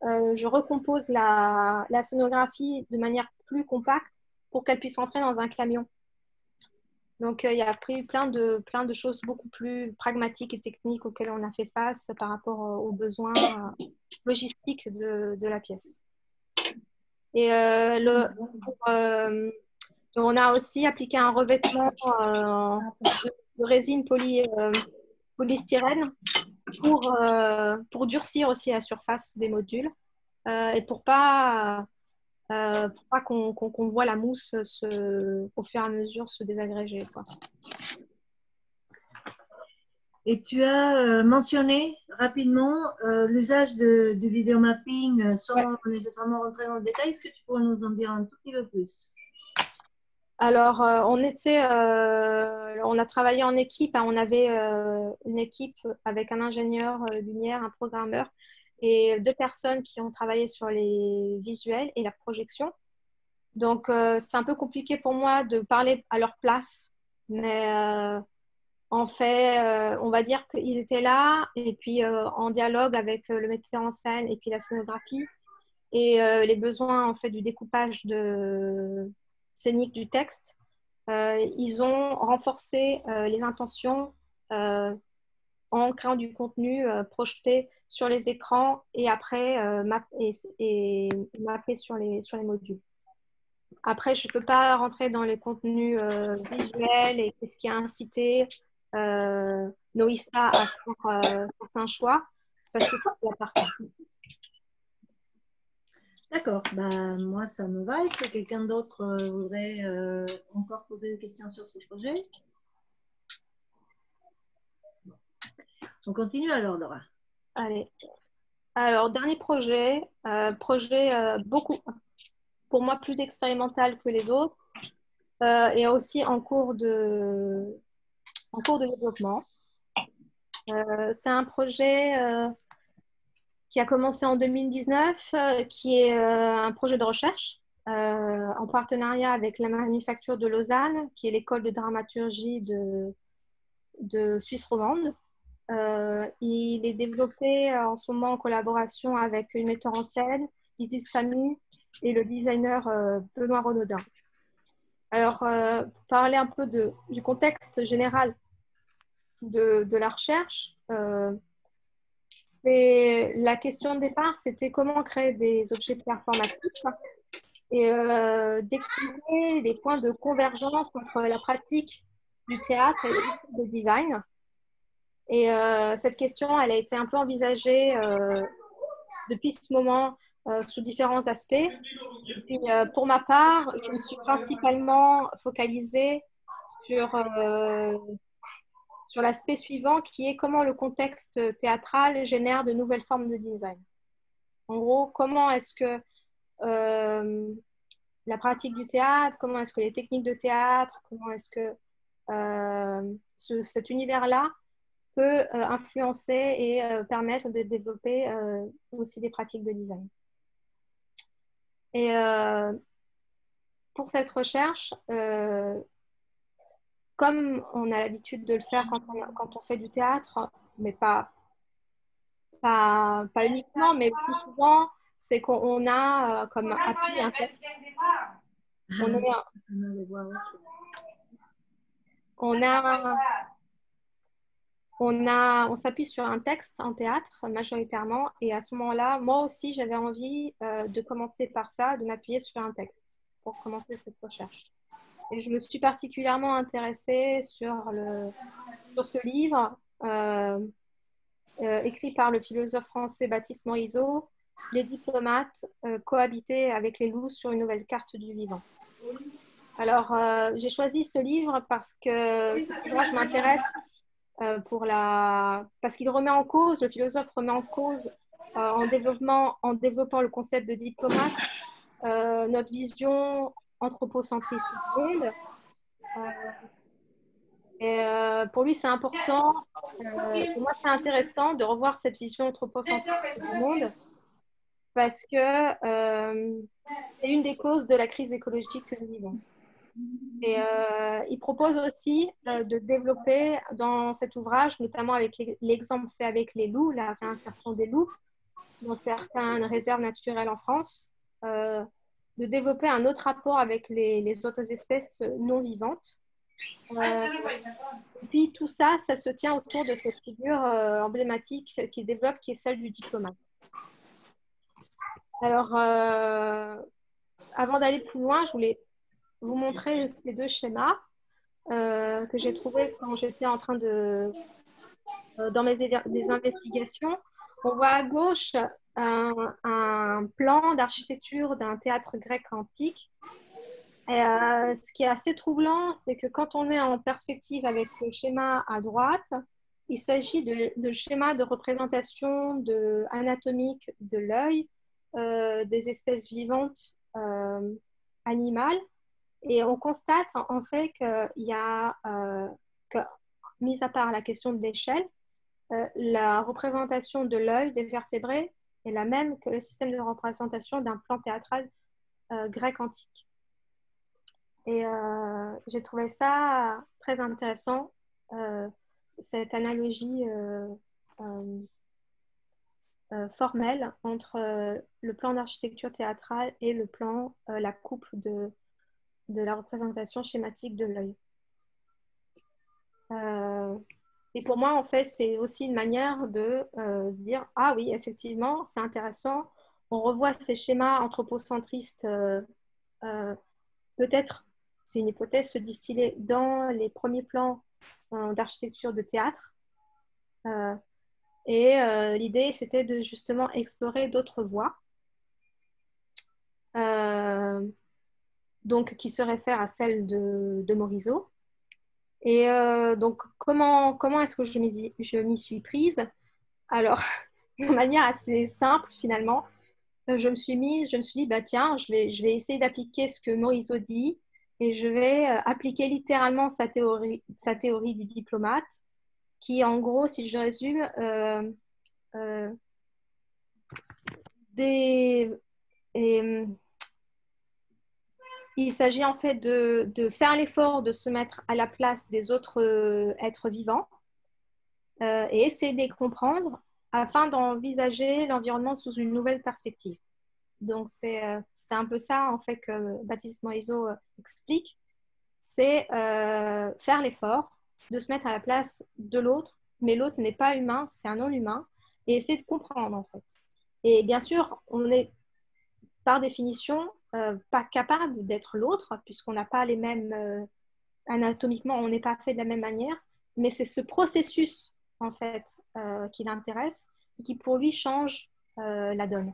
je recompose la scénographie de manière plus compacte pour qu'elle puisse rentrer dans un camion. Donc, il y a pris plein de choses beaucoup plus pragmatiques et techniques auxquelles on a fait face par rapport aux besoins logistiques de la pièce. Et on a aussi appliqué un revêtement de résine polystyrène pour durcir aussi la surface des modules et pour pas qu'on voit la mousse au fur et à mesure se désagréger, quoi. Et tu as mentionné rapidement l'usage du vidéomapping sans nécessairement rentrer dans le détail. Est-ce que tu pourrais nous en dire un tout petit peu plus? Alors, on a travaillé en équipe. On avait une équipe avec un ingénieur lumière, un programmeur et 2 personnes qui ont travaillé sur les visuels et la projection. Donc, c'est un peu compliqué pour moi de parler à leur place, mais en fait, on va dire qu'ils étaient là et puis en dialogue avec le metteur en scène et puis la scénographie et les besoins en fait du découpage scénique du texte. Ils ont renforcé les intentions en créant du contenu projeté sur les écrans et après mappé sur les modules. Après, je ne peux pas rentrer dans les contenus visuels et qu'est-ce qui a incité Noïssa à faire certains choix, parce que c'est la partie. D'accord, bah, moi ça me va. Est-ce que quelqu'un d'autre voudrait encore poser des questions sur ce projet? On continue alors, Laura. Allez. Alors, dernier projet, beaucoup, pour moi, plus expérimental que les autres, et aussi en cours de développement. C'est un projet qui a commencé en 2019, qui est un projet de recherche en partenariat avec la Manufacture de Lausanne, qui est l'école de dramaturgie de Suisse romande. Il est développé en ce moment en collaboration avec une metteur en scène, Isis Famille, et le designer Benoît Renaudin. Alors, pour parler un peu du contexte général de la recherche, la question de départ, c'était comment créer des objets performatifs et d'expliquer les points de convergence entre la pratique du théâtre et le design. Et cette question, elle a été un peu envisagée depuis ce moment sous différents aspects. Et puis, pour ma part, je me suis principalement focalisée sur l'aspect suivant, qui est comment le contexte théâtral génère de nouvelles formes de design. En gros, comment est-ce que la pratique du théâtre, comment est-ce que les techniques de théâtre, comment est-ce que cet univers-là peut influencer et permettre de développer aussi des pratiques de design. Et pour cette recherche, comme on a l'habitude de le faire quand on fait du théâtre, mais pas uniquement, mais plus souvent, c'est qu'on a comme appui un texte. On s'appuie sur un texte en théâtre majoritairement, et à ce moment-là, moi aussi, j'avais envie de commencer par ça, de m'appuyer sur un texte pour commencer cette recherche. Et je me suis particulièrement intéressée sur ce livre écrit par le philosophe français Baptiste Morisot, Les diplomates cohabiter avec les loups sur une nouvelle carte du vivant. Alors, j'ai choisi ce livre parce que cet ouvrage m'intéresse parce qu'il remet en cause, le philosophe remet en cause en développant le concept de diplomate, notre vision anthropocentriste du monde. Pour lui, c'est important, pour moi, c'est intéressant de revoir cette vision anthropocentriste du monde, parce que c'est une des causes de la crise écologique que nous vivons. Et il propose aussi de développer dans cet ouvrage, notamment avec l'exemple fait avec les loups, la réinsertion des loups dans certaines réserves naturelles en France, de développer un autre rapport avec les autres espèces non vivantes. Et puis tout ça, ça se tient autour de cette figure emblématique qu'il développe, qui est celle du diplomate. Alors, avant d'aller plus loin, je voulais vous montrer ces deux schémas que j'ai trouvés quand j'étais en train dans des investigations. On voit à gauche un plan d'architecture d'un théâtre grec antique. Et, ce qui est assez troublant, c'est que quand on met en perspective avec le schéma à droite, il s'agit de schéma de représentation anatomique de l'œil des espèces vivantes animales. Et on constate en fait qu'il y a, mis à part la question de l'échelle, la représentation de l'œil des vertébrés est la même que le système de représentation d'un plan théâtral grec antique. Et j'ai trouvé ça très intéressant, cette analogie formelle entre le plan d'architecture théâtrale et le plan, la coupe de la représentation schématique de l'œil. Et pour moi, en fait, c'est aussi une manière de dire « Ah oui, effectivement, c'est intéressant. On revoit ces schémas anthropocentristes peut-être, c'est une hypothèse, se distiller dans les premiers plans d'architecture de théâtre. L'idée, c'était de justement explorer d'autres voies, donc qui se réfèrent à celle de Morisot. Et donc, comment est-ce que je m'y suis prise? Alors, de manière assez simple, finalement, je me suis dit, bah, tiens, je vais essayer d'appliquer ce que Morisot dit et je vais appliquer littéralement sa théorie du diplomate, qui, en gros, si je résume, il s'agit en fait de faire l'effort de se mettre à la place des autres êtres vivants et essayer de les comprendre afin d'envisager l'environnement sous une nouvelle perspective. Donc, c'est un peu ça en fait que Baptiste Morisot explique. C'est faire l'effort de se mettre à la place de l'autre, mais l'autre n'est pas humain, c'est un non-humain, et essayer de comprendre en fait. Et bien sûr, on est par définition pas capable d'être l'autre, puisqu'on n'a pas les mêmes, anatomiquement, on n'est pas fait de la même manière, mais c'est ce processus en fait qui l'intéresse et qui pour lui change la donne.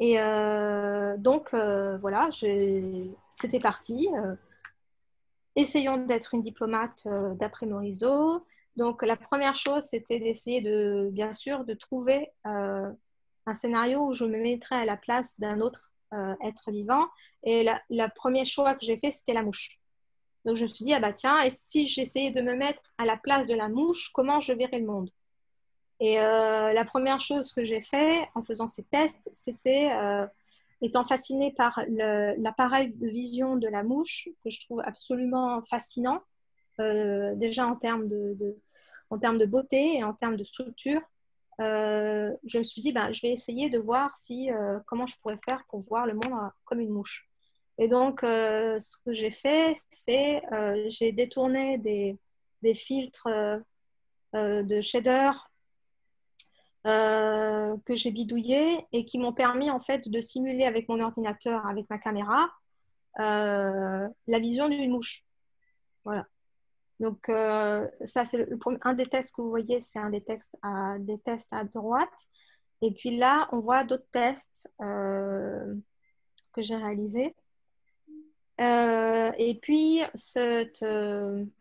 Et donc voilà, c'était parti. Essayons d'être une diplomate d'après Morisot. Donc la première chose, c'était d'essayer bien sûr, de trouver un scénario où je me mettrais à la place d'un autre être vivant. Et le premier choix que j'ai fait, c'était la mouche. Donc, je me suis dit, ah bah tiens, et si j'essayais de me mettre à la place de la mouche, comment je verrais le monde? Et la première chose que j'ai fait en faisant ces tests, c'était, étant fascinée par l'appareil de vision de la mouche, que je trouve absolument fascinant, déjà en termes de beauté et en termes de structure, je me suis dit, je vais essayer de voir comment je pourrais faire pour voir le monde comme une mouche. Et donc, ce que j'ai fait, c'est j'ai détourné des filtres de shader que j'ai bidouillés et qui m'ont permis en fait de simuler avec mon ordinateur, avec ma caméra, la vision d'une mouche. Voilà. Donc, ça, c'est un des tests que vous voyez, c'est des tests à droite. Et puis là, on voit d'autres tests que j'ai réalisés. Et puis, cette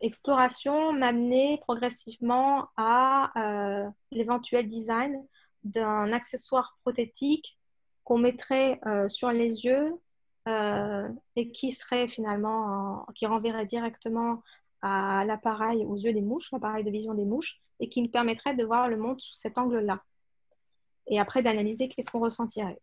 exploration m'a amené progressivement à l'éventuel design d'un accessoire prothétique qu'on mettrait sur les yeux et qui serait finalement, qui renverrait directement à l'appareil, aux yeux des mouches, l'appareil de vision des mouches, et qui nous permettrait de voir le monde sous cet angle-là. Et après, d'analyser qu'est-ce qu'on ressentirait.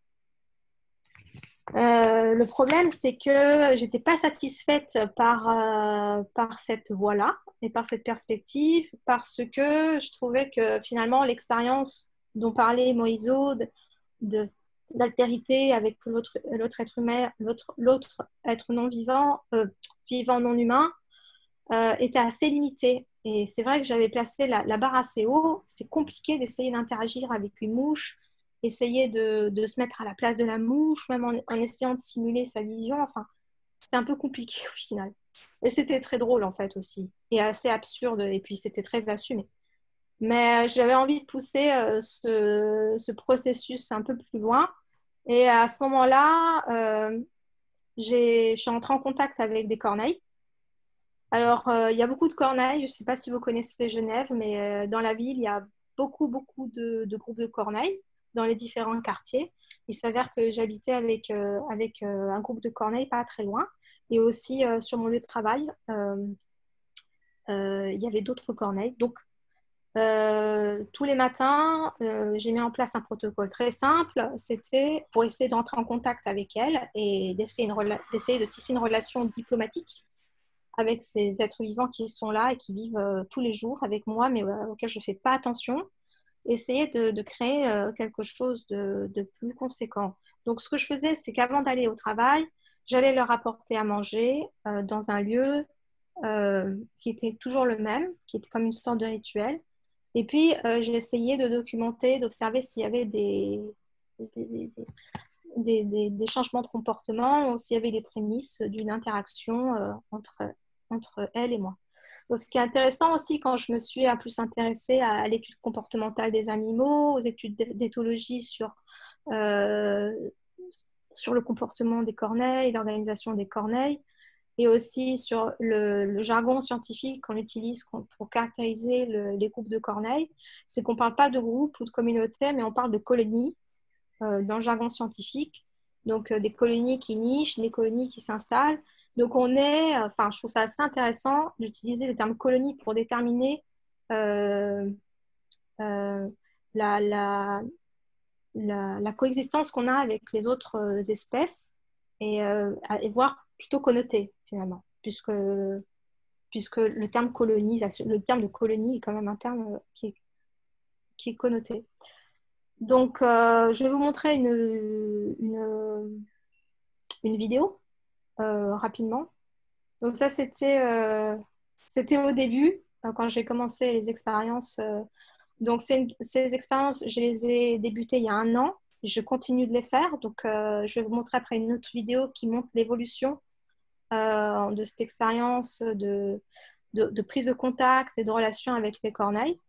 Le problème, c'est que je n'étais pas satisfaite par cette voie-là et par cette perspective, parce que je trouvais que finalement, l'expérience dont parlait Morisot d'altérité avec l'autre être humain, l'autre être non vivant, vivant non humain, était assez limitée. Et c'est vrai que j'avais placé la barre assez haut. C'est compliqué d'essayer d'interagir avec une mouche, essayer de se mettre à la place de la mouche, même en essayant de simuler sa vision. Enfin, c'était un peu compliqué au final. Et c'était très drôle en fait aussi, et assez absurde, et puis c'était très assumé. Mais j'avais envie de pousser ce processus un peu plus loin. Et à ce moment-là, je suis entrée en contact avec des corneilles. Alors, il y a beaucoup de corneilles. Je ne sais pas si vous connaissez Genève, mais dans la ville, il y a beaucoup de groupes de corneilles dans les différents quartiers. Il s'avère que j'habitais avec un groupe de corneilles pas très loin. Et aussi, sur mon lieu de travail, il y avait d'autres corneilles. Donc, tous les matins, j'ai mis en place un protocole très simple. C'était pour essayer d'entrer en contact avec elles et d'essayer de tisser une relation diplomatique avec ces êtres vivants qui sont là et qui vivent tous les jours avec moi, mais auxquels je ne fais pas attention. Essayer de créer quelque chose de plus conséquent. Donc, ce que je faisais, c'est qu'avant d'aller au travail, j'allais leur apporter à manger dans un lieu qui était toujours le même, qui était comme une sorte de rituel. Et puis, j'ai essayé de documenter, d'observer s'il y avait des changements de comportement, ou s'il y avait des prémices d'une interaction entre elle et moi. Donc, ce qui est intéressant aussi, quand je me suis plus intéressée à l'étude comportementale des animaux, aux études d'éthologie sur le comportement des corneilles, l'organisation des corneilles, et aussi sur le jargon scientifique qu'on utilise pour caractériser les groupes de corneilles, c'est qu'on ne parle pas de groupe ou de communauté, mais on parle de colonies dans le jargon scientifique. Donc, des colonies qui nichent, des colonies qui s'installent. Donc, je trouve ça assez intéressant d'utiliser le terme colonie pour déterminer la coexistence qu'on a avec les autres espèces et voir plutôt connoté finalement, puisque le terme colonisation, le terme de colonie est quand même un terme qui est connoté. Donc, je vais vous montrer une vidéo rapidement. Donc ça, c'était au début, quand j'ai commencé les expériences. Donc, ces expériences, je les ai débutées il y a 1 an. Je continue de les faire. Donc, je vais vous montrer après une autre vidéo qui montre l'évolution de cette expérience de prise de contact et de relation avec les corneilles.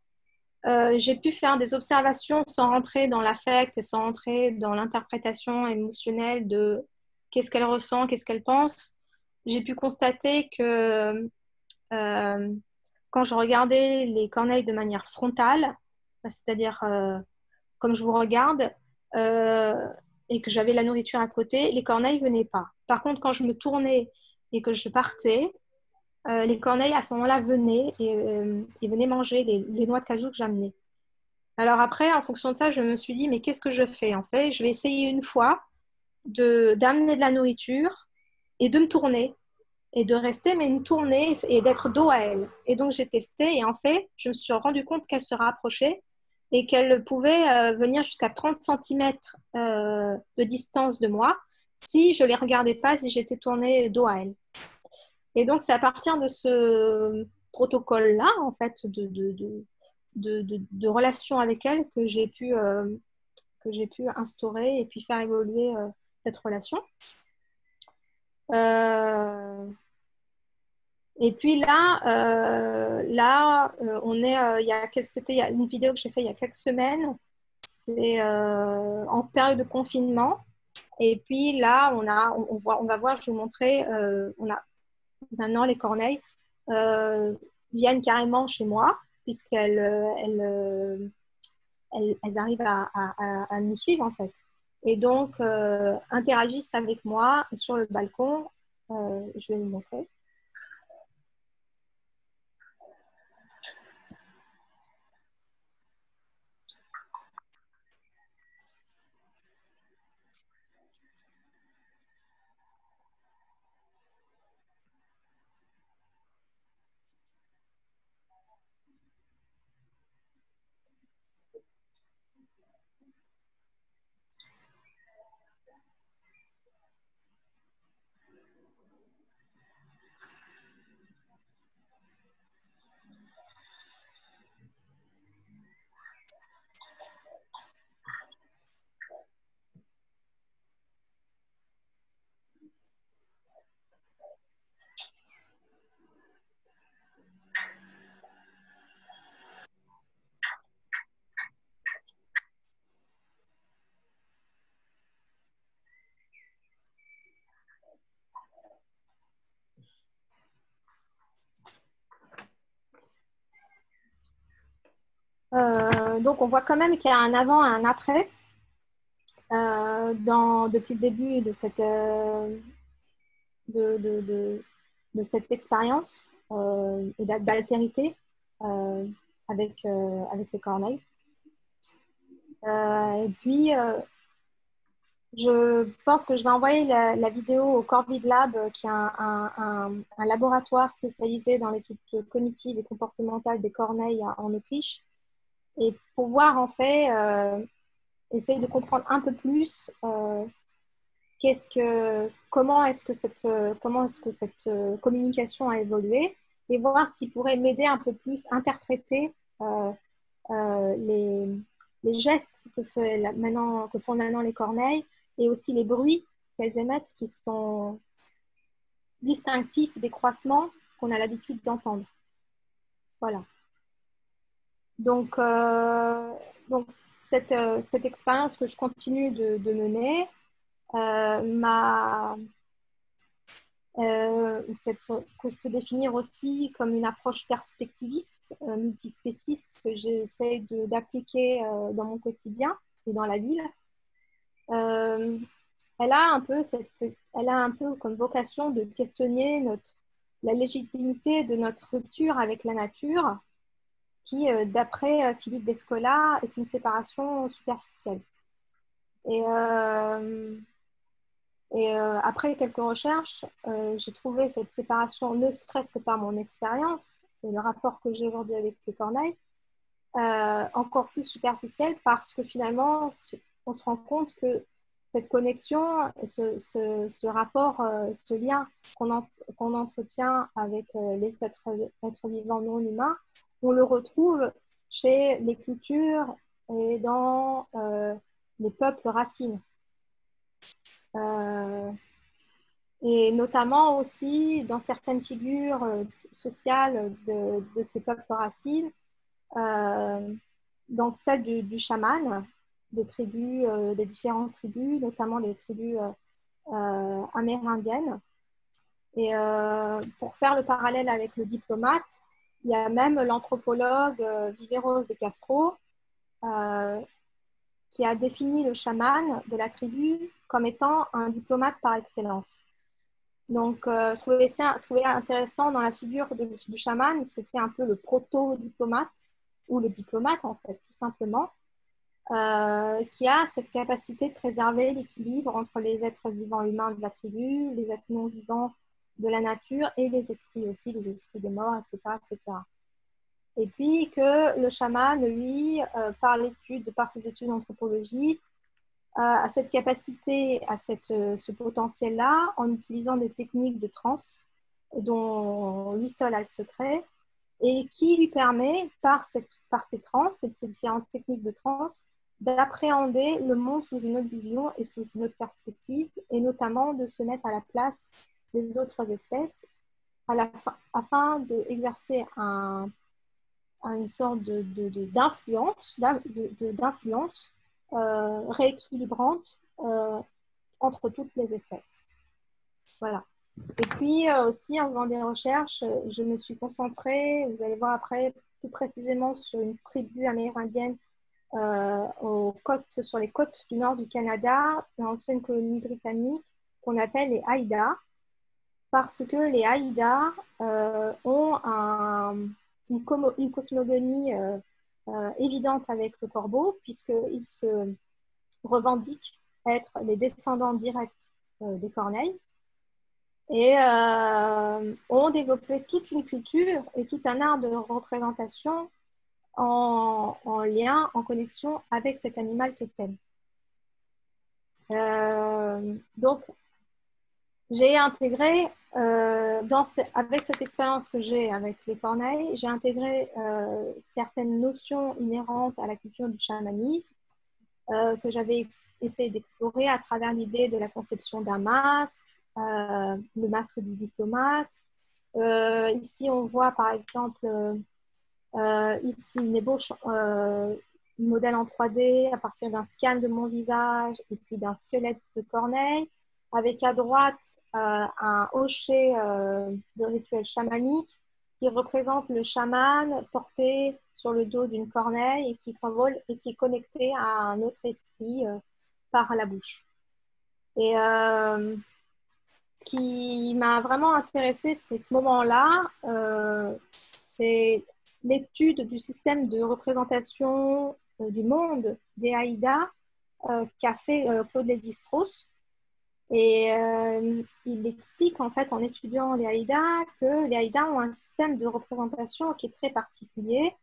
J'ai pu faire des observations sans rentrer dans l'affect et sans rentrer dans l'interprétation émotionnelle de qu'est-ce qu'elle ressent, qu'est-ce qu'elle pense. J'ai pu constater que quand je regardais les corneilles de manière frontale, c'est-à-dire comme je vous regarde et que j'avais la nourriture à côté, les corneilles ne venaient pas. Par contre, quand je me tournais et que je partais, les corneilles à ce moment-là venaient et venaient manger les noix de cajou que j'amenais. Alors après, en fonction de ça, je me suis dit, mais qu'est-ce que je fais? En fait, je vais essayer une fois d'amener de la nourriture et de me tourner et de rester, mais me tourner et d'être dos à elle. Et donc, j'ai testé et en fait, je me suis rendu compte qu'elle se rapprochait et qu'elle pouvait venir jusqu'à 30 cm de distance de moi si je ne les regardais pas, si j'étais tournée dos à elle. Et donc, c'est à partir de ce protocole-là, en fait, de relation avec elle que j'ai pu instaurer et puis faire évoluer cette relation. Et puis là, on est, c'était une vidéo que j'ai faite il y a quelques semaines. C'est en période de confinement. Et puis là, on va voir, je vais vous montrer, maintenant les corneilles viennent carrément chez moi puisqu'elles arrivent à nous suivre en fait. Et donc, interagissent avec moi sur le balcon. Je vais vous montrer. Donc, on voit quand même qu'il y a un avant et un après depuis le début de cette expérience et d'altérité avec les corneilles. Et puis, je pense que je vais envoyer la vidéo au Corvid Lab, qui est un laboratoire spécialisé dans l'étude cognitive et comportementale des corneilles en Autriche. Et pour voir, en fait, essayer de comprendre un peu plus comment est-ce que cette communication a évolué et voir s'il pourrait m'aider un peu plus à interpréter les gestes que font maintenant les corneilles et aussi les bruits qu'elles émettent qui sont distinctifs des croissements qu'on a l'habitude d'entendre. Voilà. Donc cette expérience que je continue de mener que je peux définir aussi comme une approche perspectiviste, multispéciste, que j'essaie d'appliquer dans mon quotidien et dans la ville. Elle a un peu comme vocation de questionner la légitimité de notre rupture avec la nature, qui, d'après Philippe Descola, est une séparation superficielle. Et après quelques recherches, j'ai trouvé cette séparation, ne serait-ce que par mon expérience et le rapport que j'ai aujourd'hui avec les corneilles, encore plus superficielle, parce que finalement, on se rend compte que cette connexion, ce rapport, ce lien qu'on entretient avec les êtres vivants non humains, on le retrouve chez les cultures et dans les peuples racines. Et notamment aussi dans certaines figures sociales de ces peuples racines, donc celle du chaman, des tribus, des différentes tribus, notamment des tribus amérindiennes. Et pour faire le parallèle avec le diplomate, il y a même l'anthropologue Viveros de Castro qui a défini le chaman de la tribu comme étant un diplomate par excellence. Donc, je trouvais intéressant dans la figure du chaman, c'était un peu le proto-diplomate, ou le diplomate en fait, tout simplement, qui a cette capacité de préserver l'équilibre entre les êtres vivants humains de la tribu, les êtres non vivants de la nature et les esprits aussi, les esprits des morts, etc., etc. Et puis que le chaman, lui, par ses études d'anthropologie, a cette capacité, a ce potentiel-là, en utilisant des techniques de transe dont lui seul a le secret, et qui lui permet, par ces transes et ces différentes techniques de transe, d'appréhender le monde sous une autre vision et sous une autre perspective, et notamment de se mettre à la place des autres espèces afin d'exercer une sorte d'influence rééquilibrante entre toutes les espèces. Voilà. Et puis aussi, en faisant des recherches, je me suis concentrée, vous allez voir après, plus précisément sur une tribu amérindienne sur les côtes du nord du Canada, l'ancienne colonie britannique, qu'on appelle les Haïdas, parce que les Haïdas ont une cosmogonie évidente avec le corbeau, puisqu'ils se revendiquent être les descendants directs des corneilles, et ont développé toute une culture et tout un art de représentation en lien, en connexion avec cet animal totem. Donc, j'ai intégré, avec cette expérience que j'ai avec les corneilles, j'ai intégré certaines notions inhérentes à la culture du chamanisme que j'avais essayé d'explorer à travers l'idée de la conception d'un masque, le masque du diplomate. Ici, on voit par exemple ici une ébauche, modèle en 3D à partir d'un scan de mon visage et puis d'un squelette de corneille, avec à droite un hochet de rituel chamanique qui représente le chaman porté sur le dos d'une corneille et qui s'envole et qui est connecté à un autre esprit par la bouche. Et ce qui m'a vraiment intéressée, c'est ce moment-là, c'est l'étude du système de représentation du monde des Haïdas qu'a fait Claude Lévi-Strauss. Et il explique en fait en étudiant les Haïdas que les Haïdas ont un système de représentation qui est très particulier.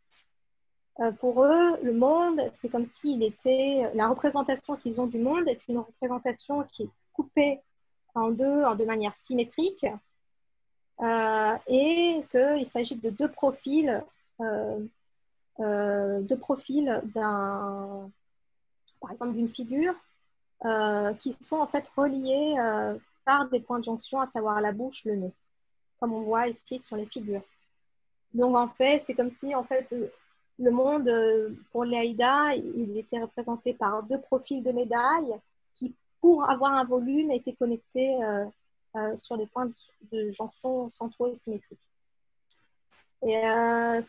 Pour eux, le monde, c'est comme s'il était... La représentation qu'ils ont du monde est une représentation qui est coupée en deux de manière symétrique et qu'il s'agit de deux profils par exemple d'une figure qui sont en fait reliés par des points de jonction, à savoir la bouche, le nez, comme on voit ici sur les figures. Donc en fait, c'est comme si en fait le monde pour les Aïda, il était représenté par deux profils de médailles qui, pour avoir un volume, étaient connectés sur des points de jonction centraux et symétriques. Et à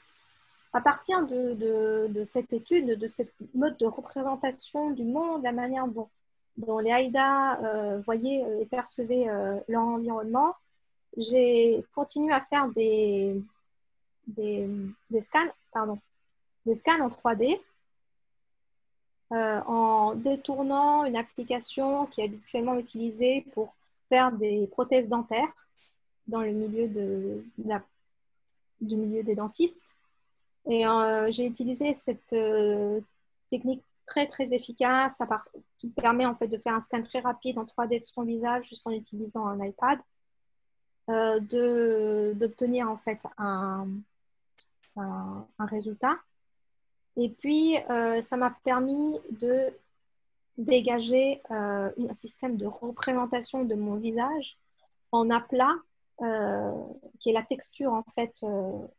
partir de cette étude, de cette mode de représentation du monde, la manière dont les Aïda voyaient et percevaient leur environnement, j'ai continué à faire des scans en 3D en détournant une application qui est habituellement utilisée pour faire des prothèses dentaires dans le milieu du milieu des dentistes. Et j'ai utilisé cette technique très très efficace qui permet en fait de faire un scan très rapide en 3D de son visage juste en utilisant un iPad, d'obtenir en fait un résultat. Et puis, ça m'a permis de dégager un système de représentation de mon visage en aplat, qui est la texture en fait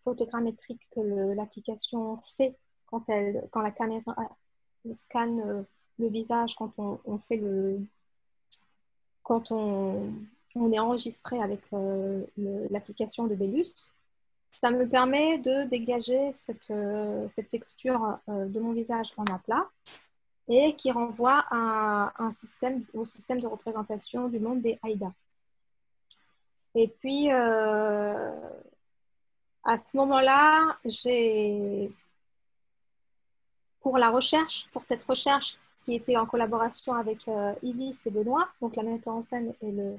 photogrammétrique que l'application fait quand la caméra scanne le visage, quand on est enregistré avec l'application de Bellus. Ça me permet de dégager cette texture de mon visage en aplat et qui renvoie au système de représentation du monde des Aïda. Et puis, à ce moment-là, pour cette recherche qui était en collaboration avec Isis et Benoît, donc la metteur en scène et le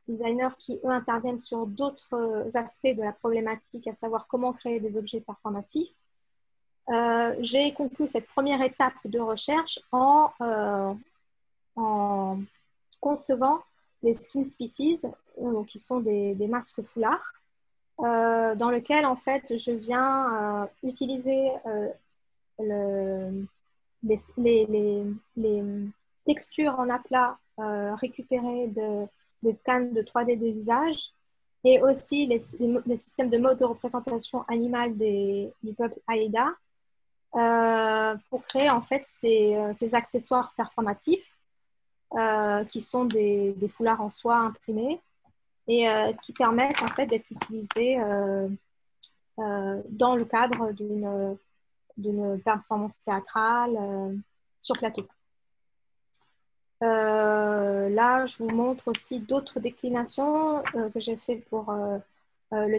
designer qui, eux, interviennent sur d'autres aspects de la problématique, à savoir comment créer des objets performatifs. J'ai conclu cette première étape de recherche en concevant les skin species, qui sont des masques foulards, dans lesquels, en fait, je viens utiliser les textures en aplat récupérées des scans de 3D de visage et aussi les systèmes de mode de représentation animale du peuple Aïda pour créer en fait ces accessoires performatifs qui sont des foulards en soie imprimés et qui permettent en fait d'être utilisés dans le cadre d'une performance théâtrale sur plateau. Là, je vous montre aussi d'autres déclinations que j'ai fait pour le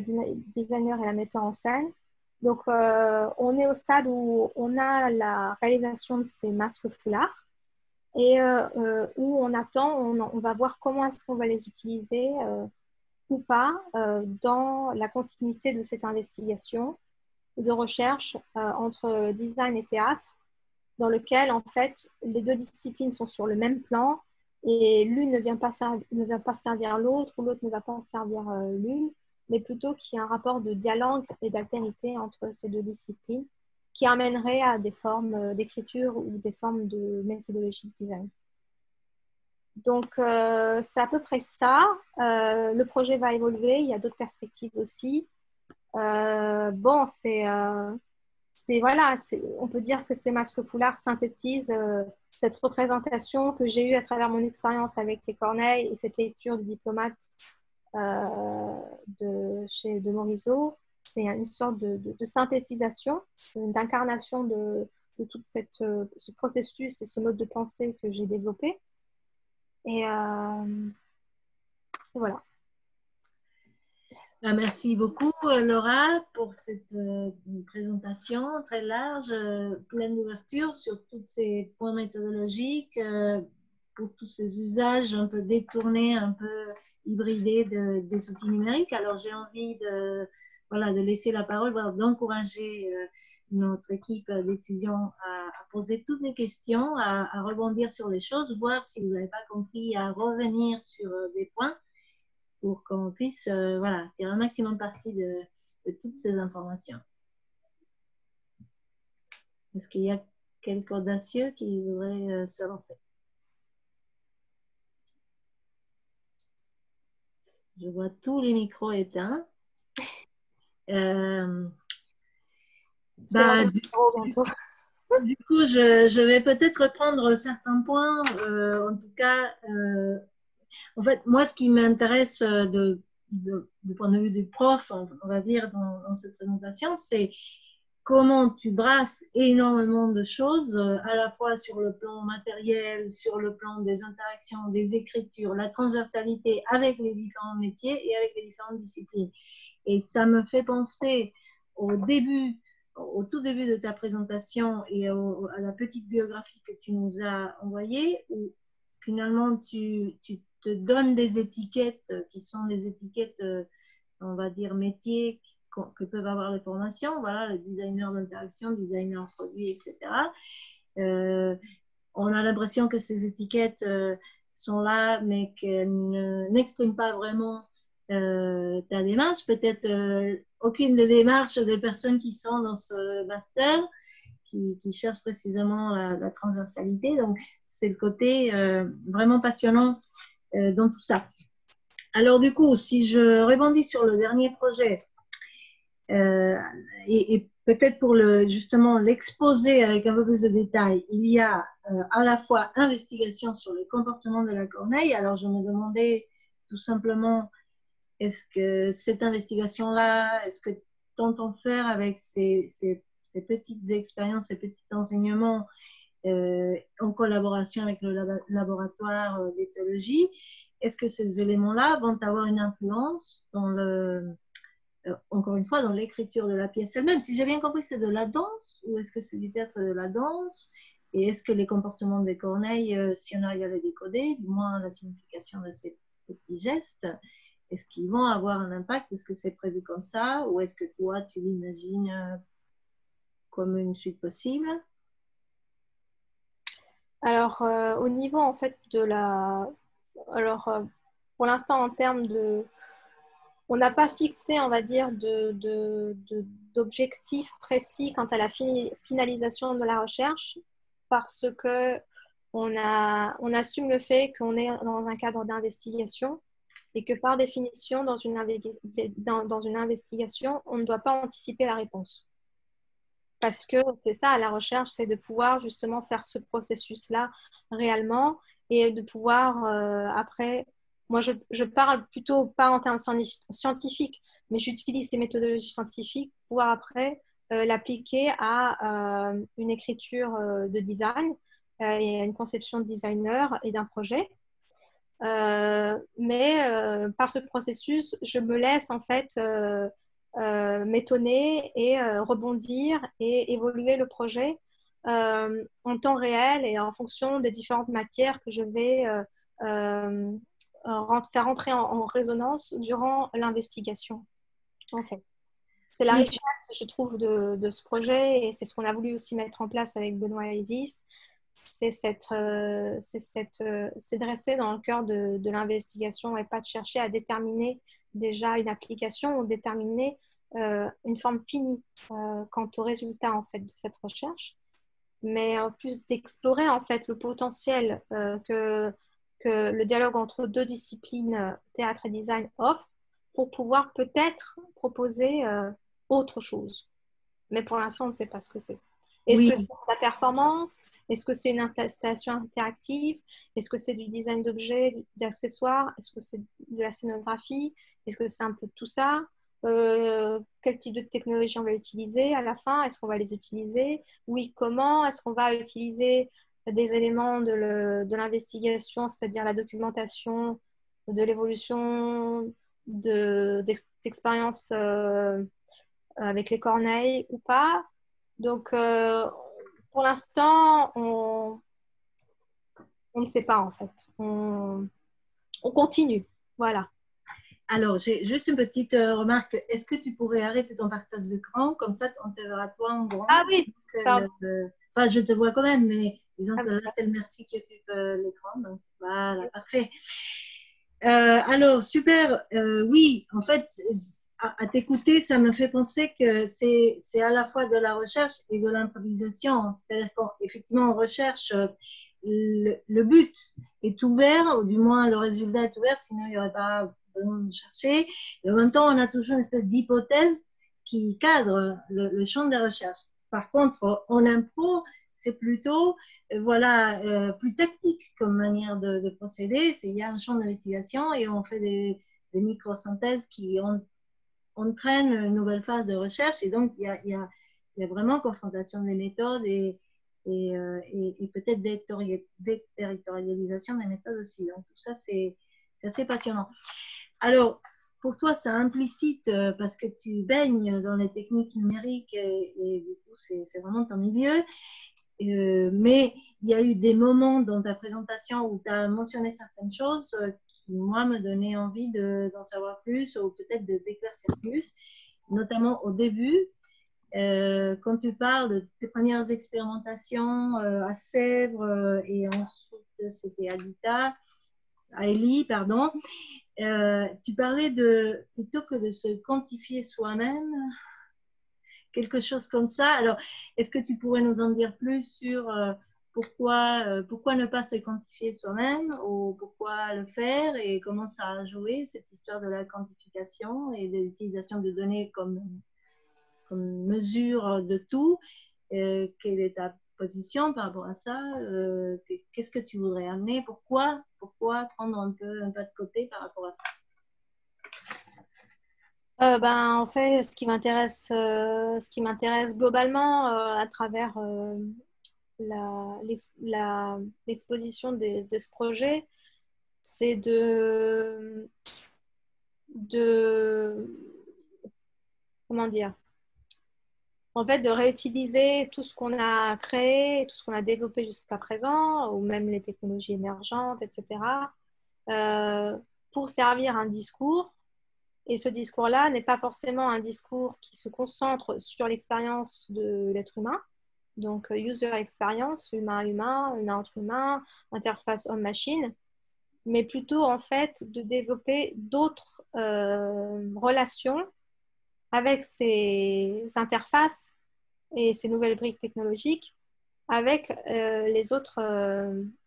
designer et la metteur en scène. Donc, on est au stade où on a la réalisation de ces masques foulards et où on attend, on va voir comment est-ce qu'on va les utiliser ou pas dans la continuité de cette investigation de recherche entre design et théâtre, dans lequel, en fait, les deux disciplines sont sur le même plan et l'une ne vient pas servir l'autre ou l'autre ne va pas servir l'une, mais plutôt qu'il y a un rapport de dialogue et d'altérité entre ces deux disciplines qui amènerait à des formes d'écriture ou des formes de méthodologie de design. Donc, c'est à peu près ça. Le projet va évoluer, il y a d'autres perspectives aussi. Bon, voilà, on peut dire que ces masques foulards synthétisent cette représentation que j'ai eue à travers mon expérience avec les Corneilles et cette lecture du diplomate de Morisot. C'est une sorte de synthétisation, d'incarnation de tout ce processus et ce mode de pensée que j'ai développé. Et voilà. Merci beaucoup, Laura, pour cette présentation très large, pleine d'ouverture sur tous ces points méthodologiques, pour tous ces usages un peu détournés, un peu hybridés des outils numériques. Alors, j'ai envie de laisser la parole, d'encourager notre équipe d'étudiants à poser toutes les questions, à rebondir sur les choses, voir si vous n'avez pas compris, à revenir sur des points, pour qu'on puisse tirer un maximum parti de toutes ces informations. Est-ce qu'il y a quelques audacieux qui voudraient se lancer? Je vois tous les micros éteints. Bah, du coup, je vais peut-être reprendre certains points. En tout cas, en fait, moi, ce qui m'intéresse du point de vue du prof, on va dire, dans cette présentation, c'est comment tu brasses énormément de choses, à la fois sur le plan matériel, sur le plan des interactions, des écritures, la transversalité avec les différents métiers et avec les différentes disciplines. Et ça me fait penser au tout début de ta présentation et à la petite biographie que tu nous as envoyée, où finalement tu te donnes des étiquettes qui sont des étiquettes, on va dire, métiers que peuvent avoir les formations, voilà, le designer d'interaction, designer produit, etc. On a l'impression que ces étiquettes sont là, mais qu'elles n'expriment pas vraiment ta démarche. Peut-être aucune des démarches des personnes qui sont dans ce master, qui cherchent précisément la transversalité. Donc, c'est le côté vraiment passionnant dans tout ça. Alors, du coup, si je rebondis sur le dernier projet, et peut-être pour justement l'exposer avec un peu plus de détails, il y a à la fois investigation sur le comportement de la corneille. Alors, je me demandais tout simplement, est-ce que cette investigation-là, est-ce que tu entends faire avec ces petites expériences, ces petits enseignements en collaboration avec le laboratoire d'éthologie, est-ce que ces éléments-là vont avoir une influence dans encore une fois, dans l'écriture de la pièce elle-même? Si j'ai bien compris, c'est de la danse, ou est-ce que c'est du théâtre de la danse? Et est-ce que les comportements des corneilles, si on arrive à les décoder, du moins la signification de ces petits gestes, est-ce qu'ils vont avoir un impact? Est-ce que c'est prévu comme ça? Ou est-ce que toi, tu l'imagines comme une suite possible? Alors, au niveau en fait de la... Alors, pour l'instant, en termes de... On n'a pas fixé, on va dire, d'objectifs précis quant à la finalisation de la recherche parce que on assume le fait qu'on est dans un cadre d'investigation et que par définition, dans une investigation, on ne doit pas anticiper la réponse. Parce que c'est ça, la recherche, c'est de pouvoir justement faire ce processus-là réellement et de pouvoir après... Moi, je parle plutôt pas en termes scientifiques, mais j'utilise ces méthodologies scientifiques pour après l'appliquer à une écriture de design et à une conception de designer et d'un projet. Mais par ce processus, je me laisse en fait m'étonner et rebondir et évoluer le projet en temps réel et en fonction des différentes matières que je vais faire entrer en résonance durant l'investigation. En fait, c'est la richesse, je trouve, de ce projet et c'est ce qu'on a voulu aussi mettre en place avec Benoît et Isis. C'est de rester dans le cœur de l'investigation et pas de chercher à déterminer déjà une application ou déterminer une forme finie quant au résultat en fait de cette recherche, mais en plus d'explorer en fait le potentiel que le dialogue entre deux disciplines, théâtre et design, offre pour pouvoir peut-être proposer autre chose. Mais pour l'instant, on ne sait pas ce que c'est. Est-ce que c'est de la performance? Est-ce que c'est une installation interactive? Est-ce que c'est du design d'objets, d'accessoires? Est-ce que c'est de la scénographie? Est-ce que c'est un peu de tout ça? Quel type de technologie on va utiliser à la fin? Est-ce qu'on va les utiliser? Oui, comment? Est-ce qu'on va utiliser des éléments de l'investigation, c'est-à-dire la documentation de l'évolution d'expériences avec les corneilles ou pas? Donc, pour l'instant, on ne sait pas en fait. On continue. Voilà. Alors, j'ai juste une petite remarque. Est-ce que tu pourrais arrêter ton partage d'écran? Comme ça, on te verra toi en grand. Ah oui. Enfin, je te vois quand même, mais disons que là, c'est le merci qui occupe l'écran. Donc, voilà, parfait. Alors, super. Oui, en fait, à t'écouter, ça me fait penser que c'est à la fois de la recherche et de l'improvisation. C'est-à-dire qu'effectivement, on recherche, le but est ouvert, ou du moins le résultat est ouvert, sinon il n'y aurait pas besoin de chercher. Et en même temps, on a toujours une espèce d'hypothèse qui cadre le champ des recherches. Par contre, en impro, c'est plutôt plus tactique comme manière de procéder. Il y a un champ d'investigation et on fait des microsynthèses qui entraînent une nouvelle phase de recherche. Et donc, il y a vraiment confrontation des méthodes et peut-être déterritorialisation des méthodes aussi. Donc, tout ça, c'est assez passionnant. Alors, pour toi, c'est implicite parce que tu baignes dans les techniques numériques et du coup, c'est vraiment ton milieu. Mais il y a eu des moments dans ta présentation où tu as mentionné certaines choses qui, moi, me donnaient envie d'en savoir plus ou peut-être d'éclaircir plus, notamment au début. Quand tu parles de tes premières expérimentations à Sèvres et ensuite c'était à Élie, pardon, tu parlais plutôt que de se quantifier soi-même, quelque chose comme ça. Alors, est-ce que tu pourrais nous en dire plus sur pourquoi ne pas se quantifier soi-même ou pourquoi le faire et comment ça a joué cette histoire de la quantification et de l'utilisation de données comme mesure de tout. Quelle est ta position par rapport à ça? Qu'est-ce que tu voudrais amener? Pourquoi prendre un peu de côté par rapport à ça? En fait, ce qui m'intéresse globalement à travers l'exposition de ce projet, c'est comment dire, en fait, de réutiliser tout ce qu'on a créé, tout ce qu'on a développé jusqu'à présent, ou même les technologies émergentes, etc., pour servir un discours. Et ce discours-là n'est pas forcément un discours qui se concentre sur l'expérience de l'être humain, donc user experience, humain-humain, humain entre humain, interface homme-machine, mais plutôt en fait de développer d'autres relations avec ces interfaces et ces nouvelles briques technologiques avec les autres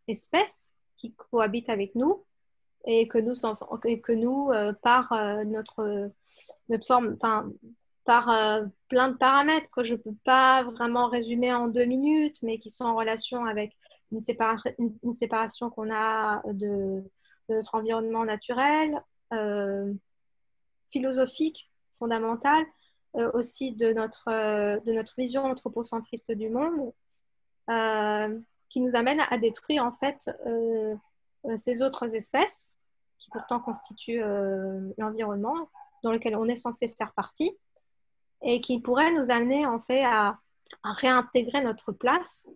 espèces qui cohabitent avec nous et que nous par notre forme, par plein de paramètres que je ne peux pas vraiment résumer en 2 minutes, mais qui sont en relation avec une séparation qu'on a de notre environnement naturel, philosophique, fondamentale, aussi de notre vision anthropocentriste du monde, qui nous amène à détruire en fait ces autres espèces qui pourtant constituent l'environnement dans lequel on est censé faire partie et qui pourraient nous amener en fait à réintégrer notre place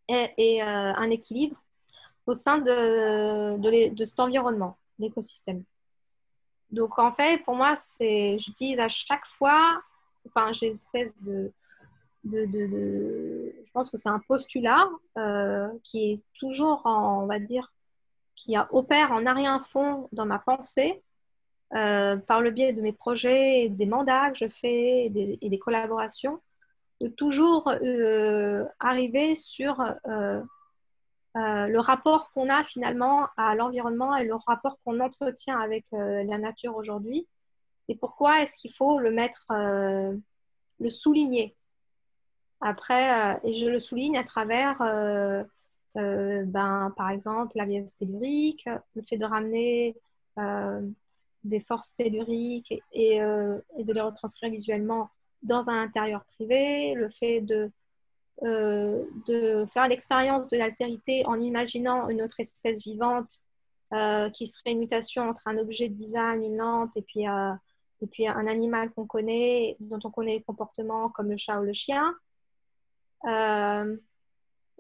et un équilibre au sein de cet environnement, l'écosystème. Donc en fait, pour moi, j'utilise à chaque fois, j'ai une espèce je pense que c'est un postulat qui est toujours, on va dire, qui opère en arrière-fond dans ma pensée par le biais de mes projets, des mandats que je fais et des collaborations, de toujours arriver sur le rapport qu'on a finalement à l'environnement et le rapport qu'on entretient avec la nature aujourd'hui et pourquoi est-ce qu'il faut le souligner. Après, et je le souligne à travers, par exemple, la biose tellurique, le fait de ramener des forces telluriques et de les retranscrire visuellement dans un intérieur privé, le fait de faire l'expérience de l'altérité en imaginant une autre espèce vivante qui serait une mutation entre un objet de design, une lampe, et puis un animal qu'on connaît, dont on connaît les comportements comme le chat ou le chien.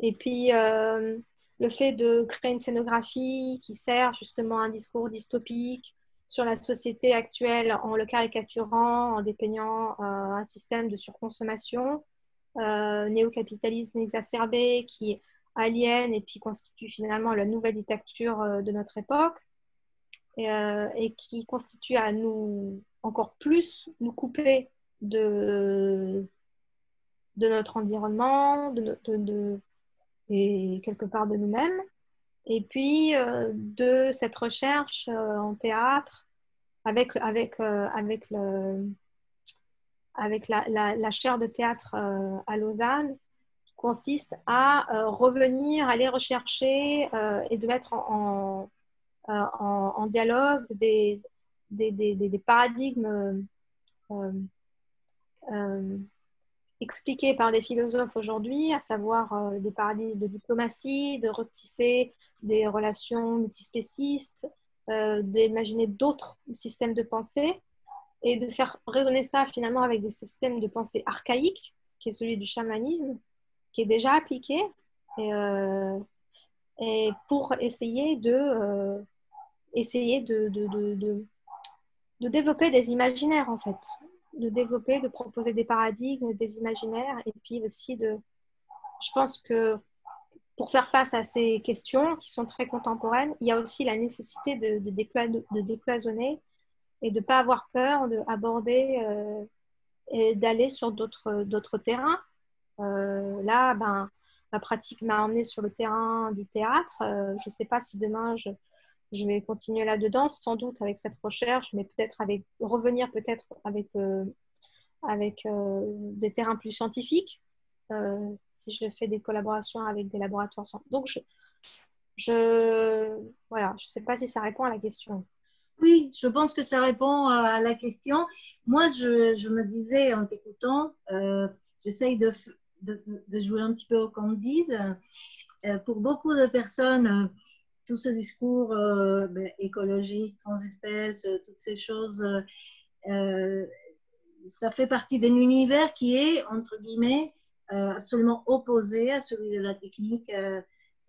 Et puis le fait de créer une scénographie qui sert justement à un discours dystopique sur la société actuelle en le caricaturant, en dépeignant un système de surconsommation, néo-capitalisme exacerbé qui aliène et puis constitue finalement la nouvelle dictature de notre époque et qui constitue à nous encore plus nous couper de notre environnement et quelque part de nous-mêmes. Et puis, de cette recherche en théâtre, avec la chaire de théâtre à Lausanne, qui consiste à revenir, aller rechercher et de mettre en dialogue des paradigmes expliqués par des philosophes aujourd'hui, à savoir des paradigmes de diplomatie, de retisser des relations multispécistes, d'imaginer d'autres systèmes de pensée et de faire résonner ça finalement avec des systèmes de pensée archaïques, qui est celui du chamanisme, qui est déjà appliqué, et pour essayer de développer des imaginaires, en fait, de proposer des paradigmes, des imaginaires, et puis aussi je pense que pour faire face à ces questions qui sont très contemporaines, il y a aussi la nécessité de décloisonner et de ne pas avoir peur d'aborder et d'aller sur d'autres terrains. Là, ma pratique m'a emmenée sur le terrain du théâtre. Je ne sais pas si demain je vais continuer là-dedans, sans doute avec cette recherche, mais peut-être revenir peut-être avec des terrains plus scientifiques, si je fais des collaborations avec des laboratoires. Donc, voilà, je ne sais pas si ça répond à la question. Oui, je pense que ça répond à la question. Moi, je me disais en t'écoutant, j'essaye de jouer un petit peu au Candide. Pour beaucoup de personnes, tout ce discours écologique, transespèce, toutes ces choses, ça fait partie d'un univers qui est, entre guillemets, absolument opposé à celui de la technique.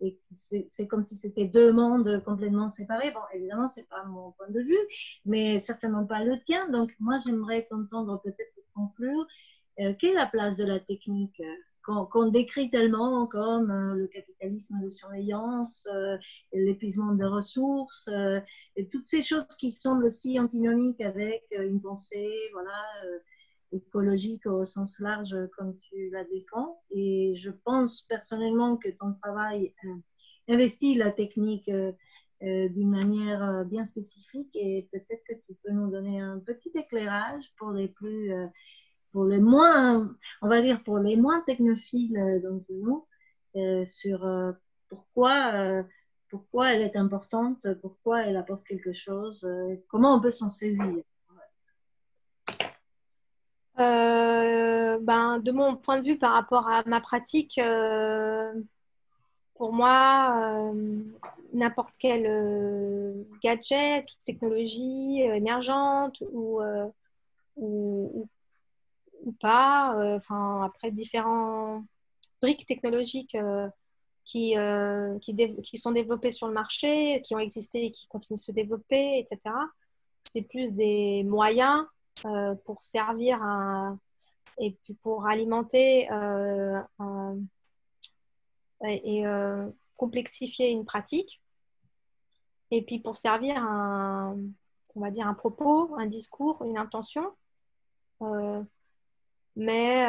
Et c'est comme si c'était deux mondes complètement séparés. Bon, évidemment, ce n'est pas mon point de vue, mais certainement pas le tien. Donc, moi, j'aimerais t'entendre peut-être pour conclure. Quelle est la place de la technique qu'on décrit tellement comme le capitalisme de surveillance, l'épuisement des ressources, et toutes ces choses qui semblent aussi antinomiques avec une pensée, voilà, écologique au sens large, comme tu la défends. Et je pense personnellement que ton travail investit la technique d'une manière bien spécifique, et peut-être que tu peux nous donner un petit éclairage pour les moins, on va dire pour les moins technophiles d'entre nous, sur pourquoi elle est importante, pourquoi elle apporte quelque chose, comment on peut s'en saisir. De mon point de vue par rapport à ma pratique, pour moi, n'importe quel gadget, technologie émergente ou pas, après différents briques technologiques qui sont développées sur le marché, qui ont existé et qui continuent de se développer, etc. C'est plus des moyens pour servir et puis pour alimenter et complexifier une pratique, et puis pour servir on va dire un propos, un discours, une intention. Mais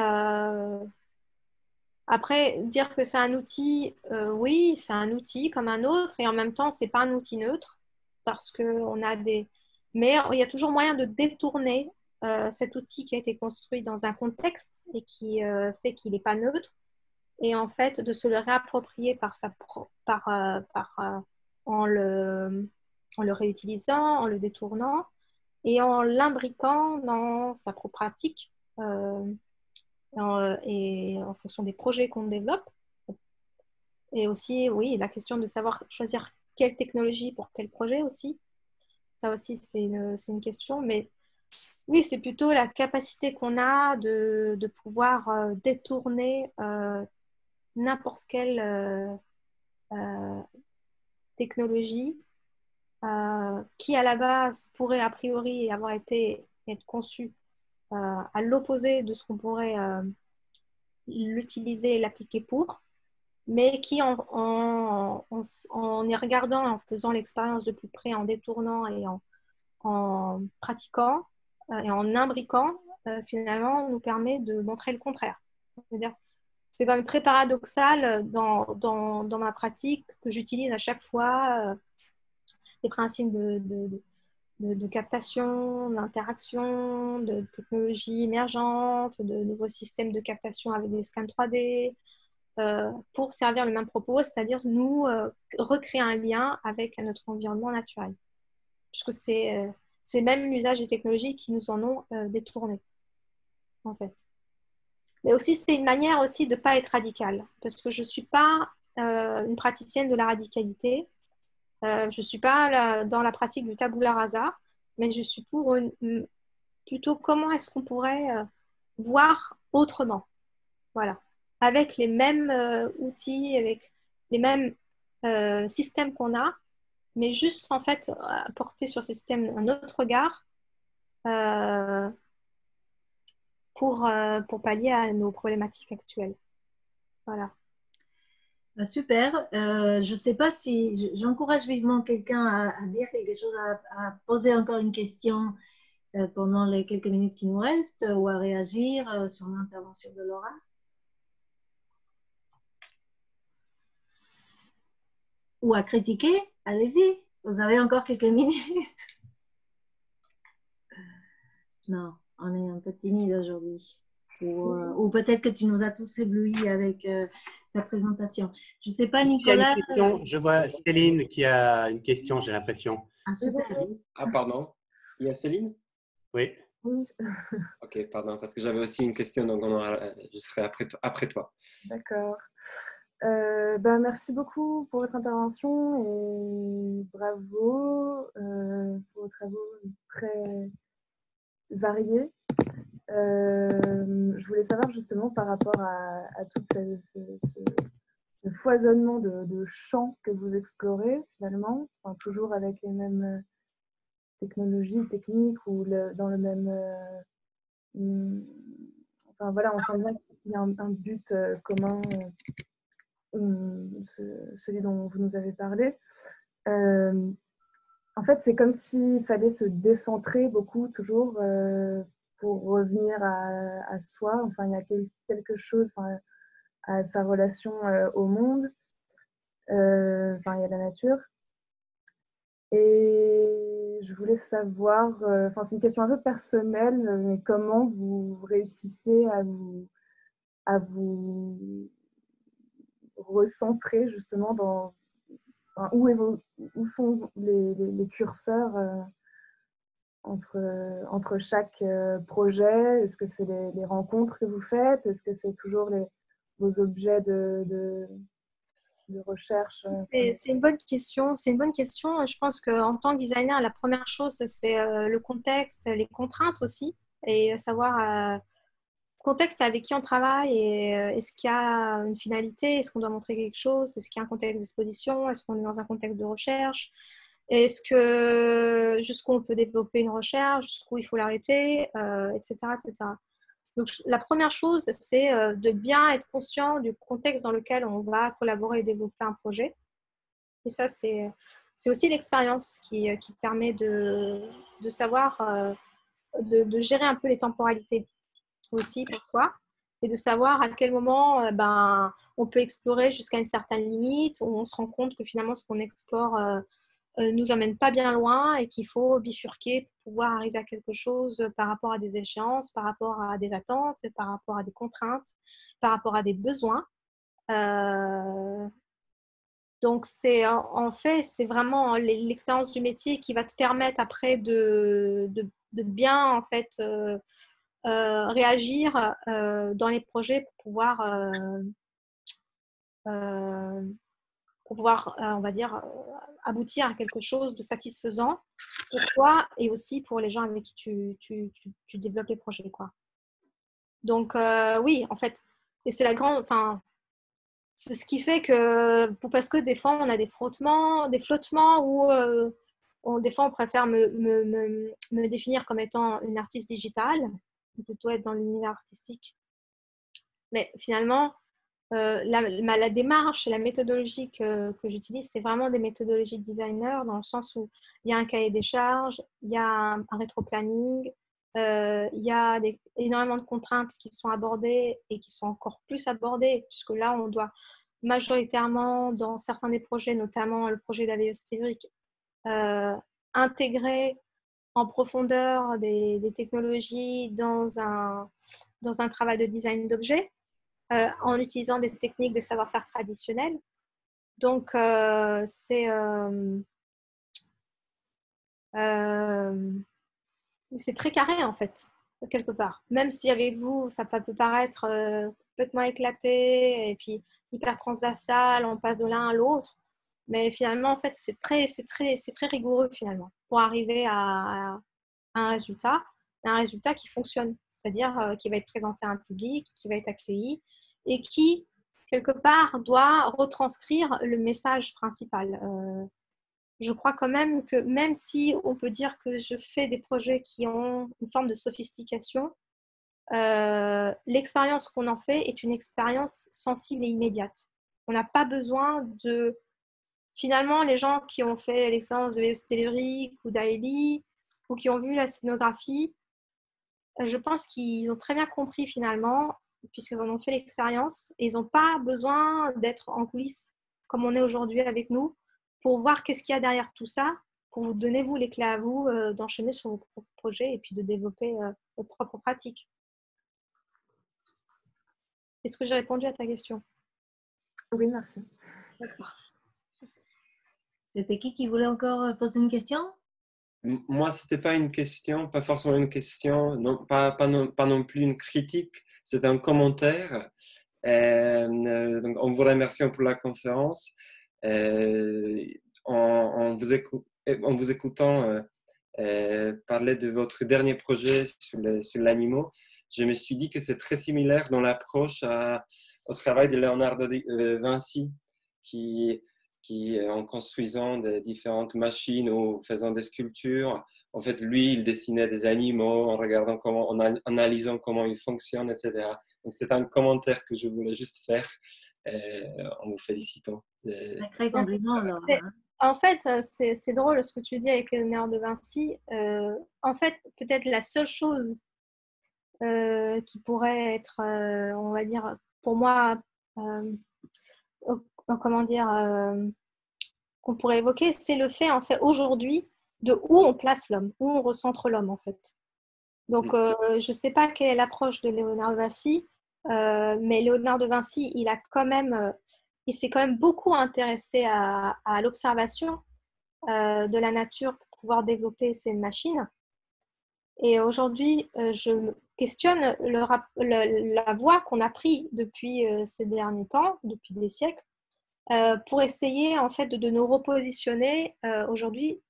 après, dire que c'est un outil, oui, c'est un outil comme un autre, et en même temps, c'est pas un outil neutre, parce qu'on a mais il y a toujours moyen de détourner cet outil qui a été construit dans un contexte et qui fait qu'il n'est pas neutre, et en fait de se le réapproprier en le réutilisant, en le détournant et en l'imbriquant dans sa propre pratique et en fonction des projets qu'on développe. Et aussi, oui, la question de savoir choisir quelle technologie pour quel projet aussi. Ça aussi, c'est une question, mais oui, c'est plutôt la capacité qu'on a de pouvoir détourner n'importe quelle technologie qui, à la base, pourrait a priori être conçue à l'opposé de ce qu'on pourrait l'utiliser et l'appliquer pour, mais qui, en y regardant, en faisant l'expérience de plus près, en détournant et en pratiquant et en imbriquant, finalement, nous permet de montrer le contraire. C'est-à-dire, c'est quand même très paradoxal dans ma pratique que j'utilise à chaque fois les principes de captation, d'interaction, de technologies émergentes, de nouveaux systèmes de captation avec des scans 3D, pour servir le même propos, c'est-à-dire nous recréer un lien avec notre environnement naturel. Puisque c'est même l'usage des technologies qui nous en ont détourné, en fait. Mais aussi, c'est une manière aussi de ne pas être radicale, parce que je ne suis pas une praticienne de la radicalité. Je ne suis pas dans la pratique du tabula rasa, mais je suis pour plutôt comment est-ce qu'on pourrait voir autrement. Voilà. Avec les mêmes outils, avec les mêmes systèmes qu'on a, mais juste en fait apporter sur ces systèmes un autre regard pour pallier à nos problématiques actuelles. Voilà. Super. Je ne sais pas si j'encourage vivement quelqu'un à dire quelque chose, à poser encore une question pendant les quelques minutes qui nous restent ou à réagir sur l'intervention de Laura. Ou à critiquer. Allez-y, vous avez encore quelques minutes. Non, on est un peu timide aujourd'hui. Ou peut-être que tu nous as tous éblouis avec ta présentation. Je ne sais pas, Nicolas. Je vois Céline qui a une question, j'ai l'impression. Ah, super. Ah, pardon. Il y a Céline? Oui. Oui. Ok, pardon, parce que j'avais aussi une question, donc je serai après toi. D'accord. Merci beaucoup pour votre intervention et bravo pour vos travaux très variés. Je voulais savoir justement par rapport à tout ce foisonnement de champs que vous explorez finalement, enfin, toujours avec les mêmes technologies, techniques ou dans le même... enfin voilà, on sent bien qu'il y a un but commun, celui dont vous nous avez parlé. En fait, c'est comme s'il fallait se décentrer beaucoup, toujours, pour revenir à soi. Enfin, il y a quelque chose à sa relation au monde. Enfin, il y a la nature. Et je voulais savoir, enfin, c'est une question un peu personnelle, mais comment vous réussissez à vous recentrer justement dans enfin, où sont les curseurs entre chaque projet? Est-ce que c'est les rencontres que vous faites? Est-ce que c'est toujours vos objets de recherche? C'est une bonne question. C'est une bonne question. Je pense qu'en tant que designer, la première chose, c'est le contexte, les contraintes aussi, et savoir contexte avec qui on travaille et est-ce qu'il y a une finalité, est-ce qu'on doit montrer quelque chose, est-ce qu'il y a un contexte d'exposition, est-ce qu'on est dans un contexte de recherche, est-ce que jusqu'où on peut développer une recherche, jusqu'où il faut l'arrêter, etc., etc. Donc, la première chose, c'est de bien être conscient du contexte dans lequel on va collaborer et développer un projet. Et ça, c'est aussi l'expérience qui permet de savoir, de gérer un peu les temporalités aussi parfois, et de savoir à quel moment on peut explorer jusqu'à une certaine limite, où on se rend compte que finalement ce qu'on explore nous amène pas bien loin et qu'il faut bifurquer pour pouvoir arriver à quelque chose par rapport à des échéances, par rapport à des attentes, par rapport à des contraintes, par rapport à des besoins. Donc, en fait, c'est vraiment l'expérience du métier qui va te permettre après de bien en fait réagir dans les projets pour pouvoir on va dire, aboutir à quelque chose de satisfaisant pour toi et aussi pour les gens avec qui tu développes les projets, quoi. Donc, oui, en fait, et c'est c'est ce qui fait que, parce que des fois, on a des flottements où des fois, on préfère me définir comme étant une artiste digitale, ou plutôt être dans l'univers artistique. Mais finalement, la démarche et la méthodologie que j'utilise, c'est vraiment des méthodologies designer, dans le sens où il y a un cahier des charges, il y a un rétro-planning, Il y a énormément de contraintes qui sont abordées et qui sont encore plus abordées, puisque là, on doit majoritairement, dans certains des projets, notamment le projet de la veilleuse tellurique, intégrer en profondeur des technologies dans un travail de design d'objets, en utilisant des techniques de savoir-faire traditionnelles. Donc, c'est très carré, en fait, quelque part. Même si avec vous, ça peut paraître complètement éclaté et puis hyper transversal, on passe de l'un à l'autre. Mais finalement, en fait, c'est très rigoureux, finalement, pour arriver à un résultat qui fonctionne, c'est-à-dire qui va être présenté à un public, qui va être accueilli et qui, quelque part, doit retranscrire le message principal. Je crois quand même que même si on peut dire que je fais des projets qui ont une forme de sophistication, l'expérience qu'on en fait est une expérience sensible et immédiate. On n'a pas besoin de... Finalement, les gens qui ont fait l'expérience de veilleuse tellurique ou d'Aélie ou qui ont vu la scénographie, je pense qu'ils ont très bien compris finalement, puisqu'ils en ont fait l'expérience, et ils n'ont pas besoin d'être en coulisses comme on est aujourd'hui avec nous pour voir qu'est-ce qu'il y a derrière tout ça, pour vous donner, vous, les clés à vous d'enchaîner sur vos propres projets et puis de développer vos propres pratiques. Est-ce que j'ai répondu à ta question? Oui, merci. D'accord. C'était qui voulait encore poser une question? Moi, ce n'était pas une question, pas forcément une question, non, pas non plus une critique, c'était un commentaire. Donc, en vous remerciant pour la conférence, en vous écoutant parler de votre dernier projet sur l'animaux, je me suis dit que c'est très similaire dans l'approche au travail de Leonardo da Vinci, qui en construisant des différentes machines ou faisant des sculptures, en fait, lui, il dessinait des animaux en regardant en analysant comment ils fonctionnent, etc. Donc, c'est un commentaire que je voulais juste faire en vous félicitant. Sacré compliment, alors. En fait, c'est drôle ce que tu dis avec Léonard de Vinci. En fait, peut-être la seule chose qui pourrait être, on va dire, pour moi, comment dire, qu'on pourrait évoquer, c'est le fait, en fait, aujourd'hui, de où on place l'homme, où on recentre l'homme, en fait. Donc, je ne sais pas quelle est l'approche de Léonard de Vinci, mais Léonard de Vinci, il s'est quand même beaucoup intéressé à l'observation de la nature pour pouvoir développer ces machines. Et aujourd'hui, je me questionne la voie qu'on a prise depuis ces derniers temps, depuis des siècles, pour essayer en fait de nous repositionner aujourd'hui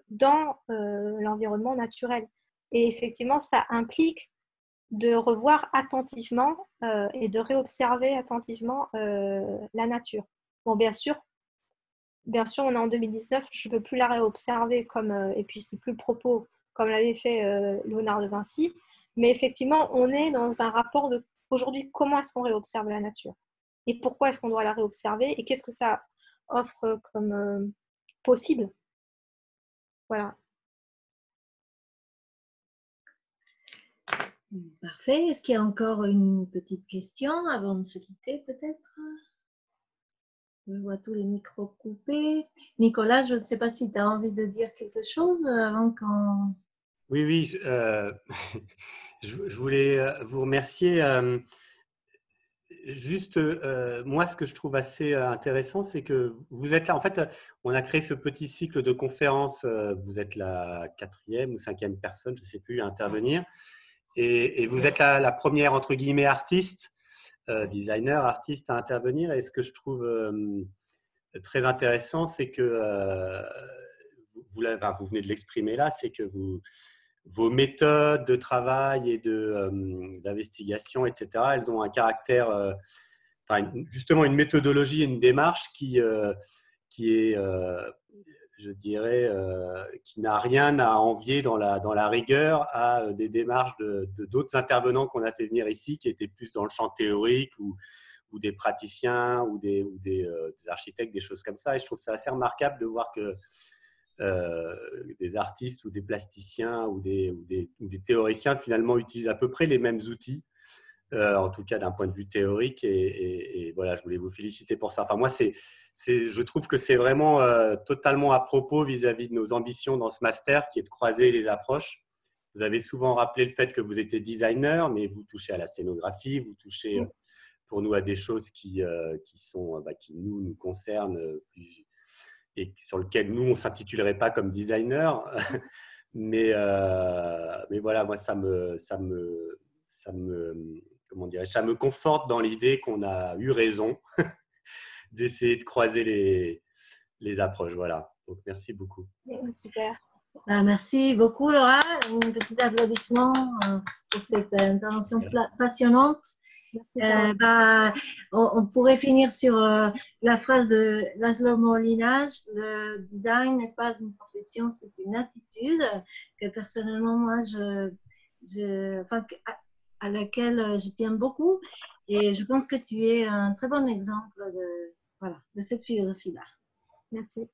dans l'environnement naturel. Et effectivement, ça implique de revoir attentivement et de réobserver attentivement la nature. Bon, bien sûr, on est en 2019, je ne peux plus la réobserver et puis c'est plus le propos comme l'avait fait Léonard de Vinci, mais effectivement, on est dans un rapport de aujourd'hui, comment est-ce qu'on réobserve la nature et pourquoi est-ce qu'on doit la réobserver et qu'est-ce que ça offre comme possible. Voilà. Parfait. Est-ce qu'il y a encore une petite question avant de se quitter, peut-être? Je vois tous les micros coupés. Nicolas, je ne sais pas si tu as envie de dire quelque chose avant qu'on... Oui, je voulais vous remercier. Juste, moi, ce que je trouve assez intéressant, c'est que vous êtes là. En fait, on a créé ce petit cycle de conférences. Vous êtes la 4e ou 5e personne, je ne sais plus, à intervenir. Et vous êtes la première, entre guillemets, artiste, designer, artiste à intervenir. Et ce que je trouve très intéressant, c'est que vous venez de l'exprimer là, c'est que vos méthodes de travail et d'investigation, etc., elles ont un caractère, justement une méthodologie et une démarche qui est, je dirais, qui n'a rien à envier dans la rigueur à des démarches d'autres intervenants qu'on a fait venir ici, qui étaient plus dans le champ théorique ou des praticiens ou des architectes, des choses comme ça. Et je trouve ça assez remarquable de voir que des artistes ou des plasticiens ou des théoriciens finalement utilisent à peu près les mêmes outils, en tout cas d'un point de vue théorique. Et voilà, je voulais vous féliciter pour ça. Enfin, moi, je trouve que c'est vraiment totalement à propos vis-à-vis de nos ambitions dans ce master, qui est de croiser les approches. Vous avez souvent rappelé le fait que vous étiez designer, mais vous touchez à la scénographie, vous touchez pour nous à des choses qui nous concernent et sur lesquelles nous, on ne s'intitulerait pas comme designer. mais voilà, moi, ça me conforte dans l'idée qu'on a eu raison d'essayer de croiser les approches. Voilà. Donc, merci beaucoup. Super. Merci beaucoup, Laura. Un petit applaudissement pour cette intervention passionnante. On pourrait finir sur la phrase de Laszlo Molinaj: le design n'est pas une profession, c'est une attitude, que personnellement, moi, à laquelle je tiens beaucoup. Et je pense que tu es un très bon exemple de cette philosophie-là. Merci.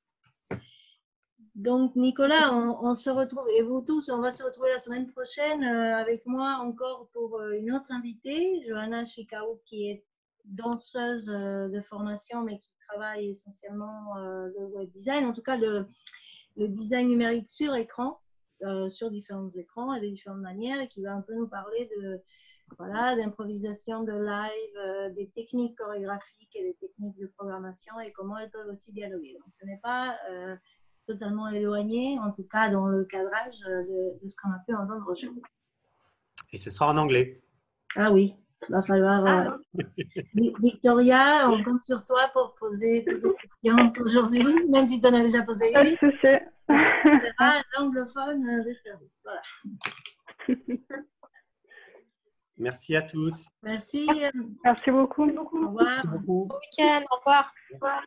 Donc, Nicolas, on se retrouve, et vous tous, on va se retrouver la semaine prochaine avec moi encore pour une autre invitée, Johanna Chikao, qui est danseuse de formation, mais qui travaille essentiellement le web design, en tout cas le design numérique sur écran, sur différents écrans et de différentes manières, et qui va un peu nous parler d'improvisation, de live, des techniques chorégraphiques et des techniques de programmation, et comment elles peuvent aussi dialoguer. Donc, ce n'est pas totalement éloigné, en tout cas dans le cadrage de ce qu'on a pu entendre aujourd'hui. Et ce sera en anglais. Ah oui, il va falloir… Victoria, on compte sur toi pour poser des questions aujourd'hui, même si tu en as déjà posé une. Ce sera l'anglophone des services. Voilà. Merci à tous. Merci. Merci beaucoup. Au revoir. Merci beaucoup. Bon week-end. Au revoir. Au revoir.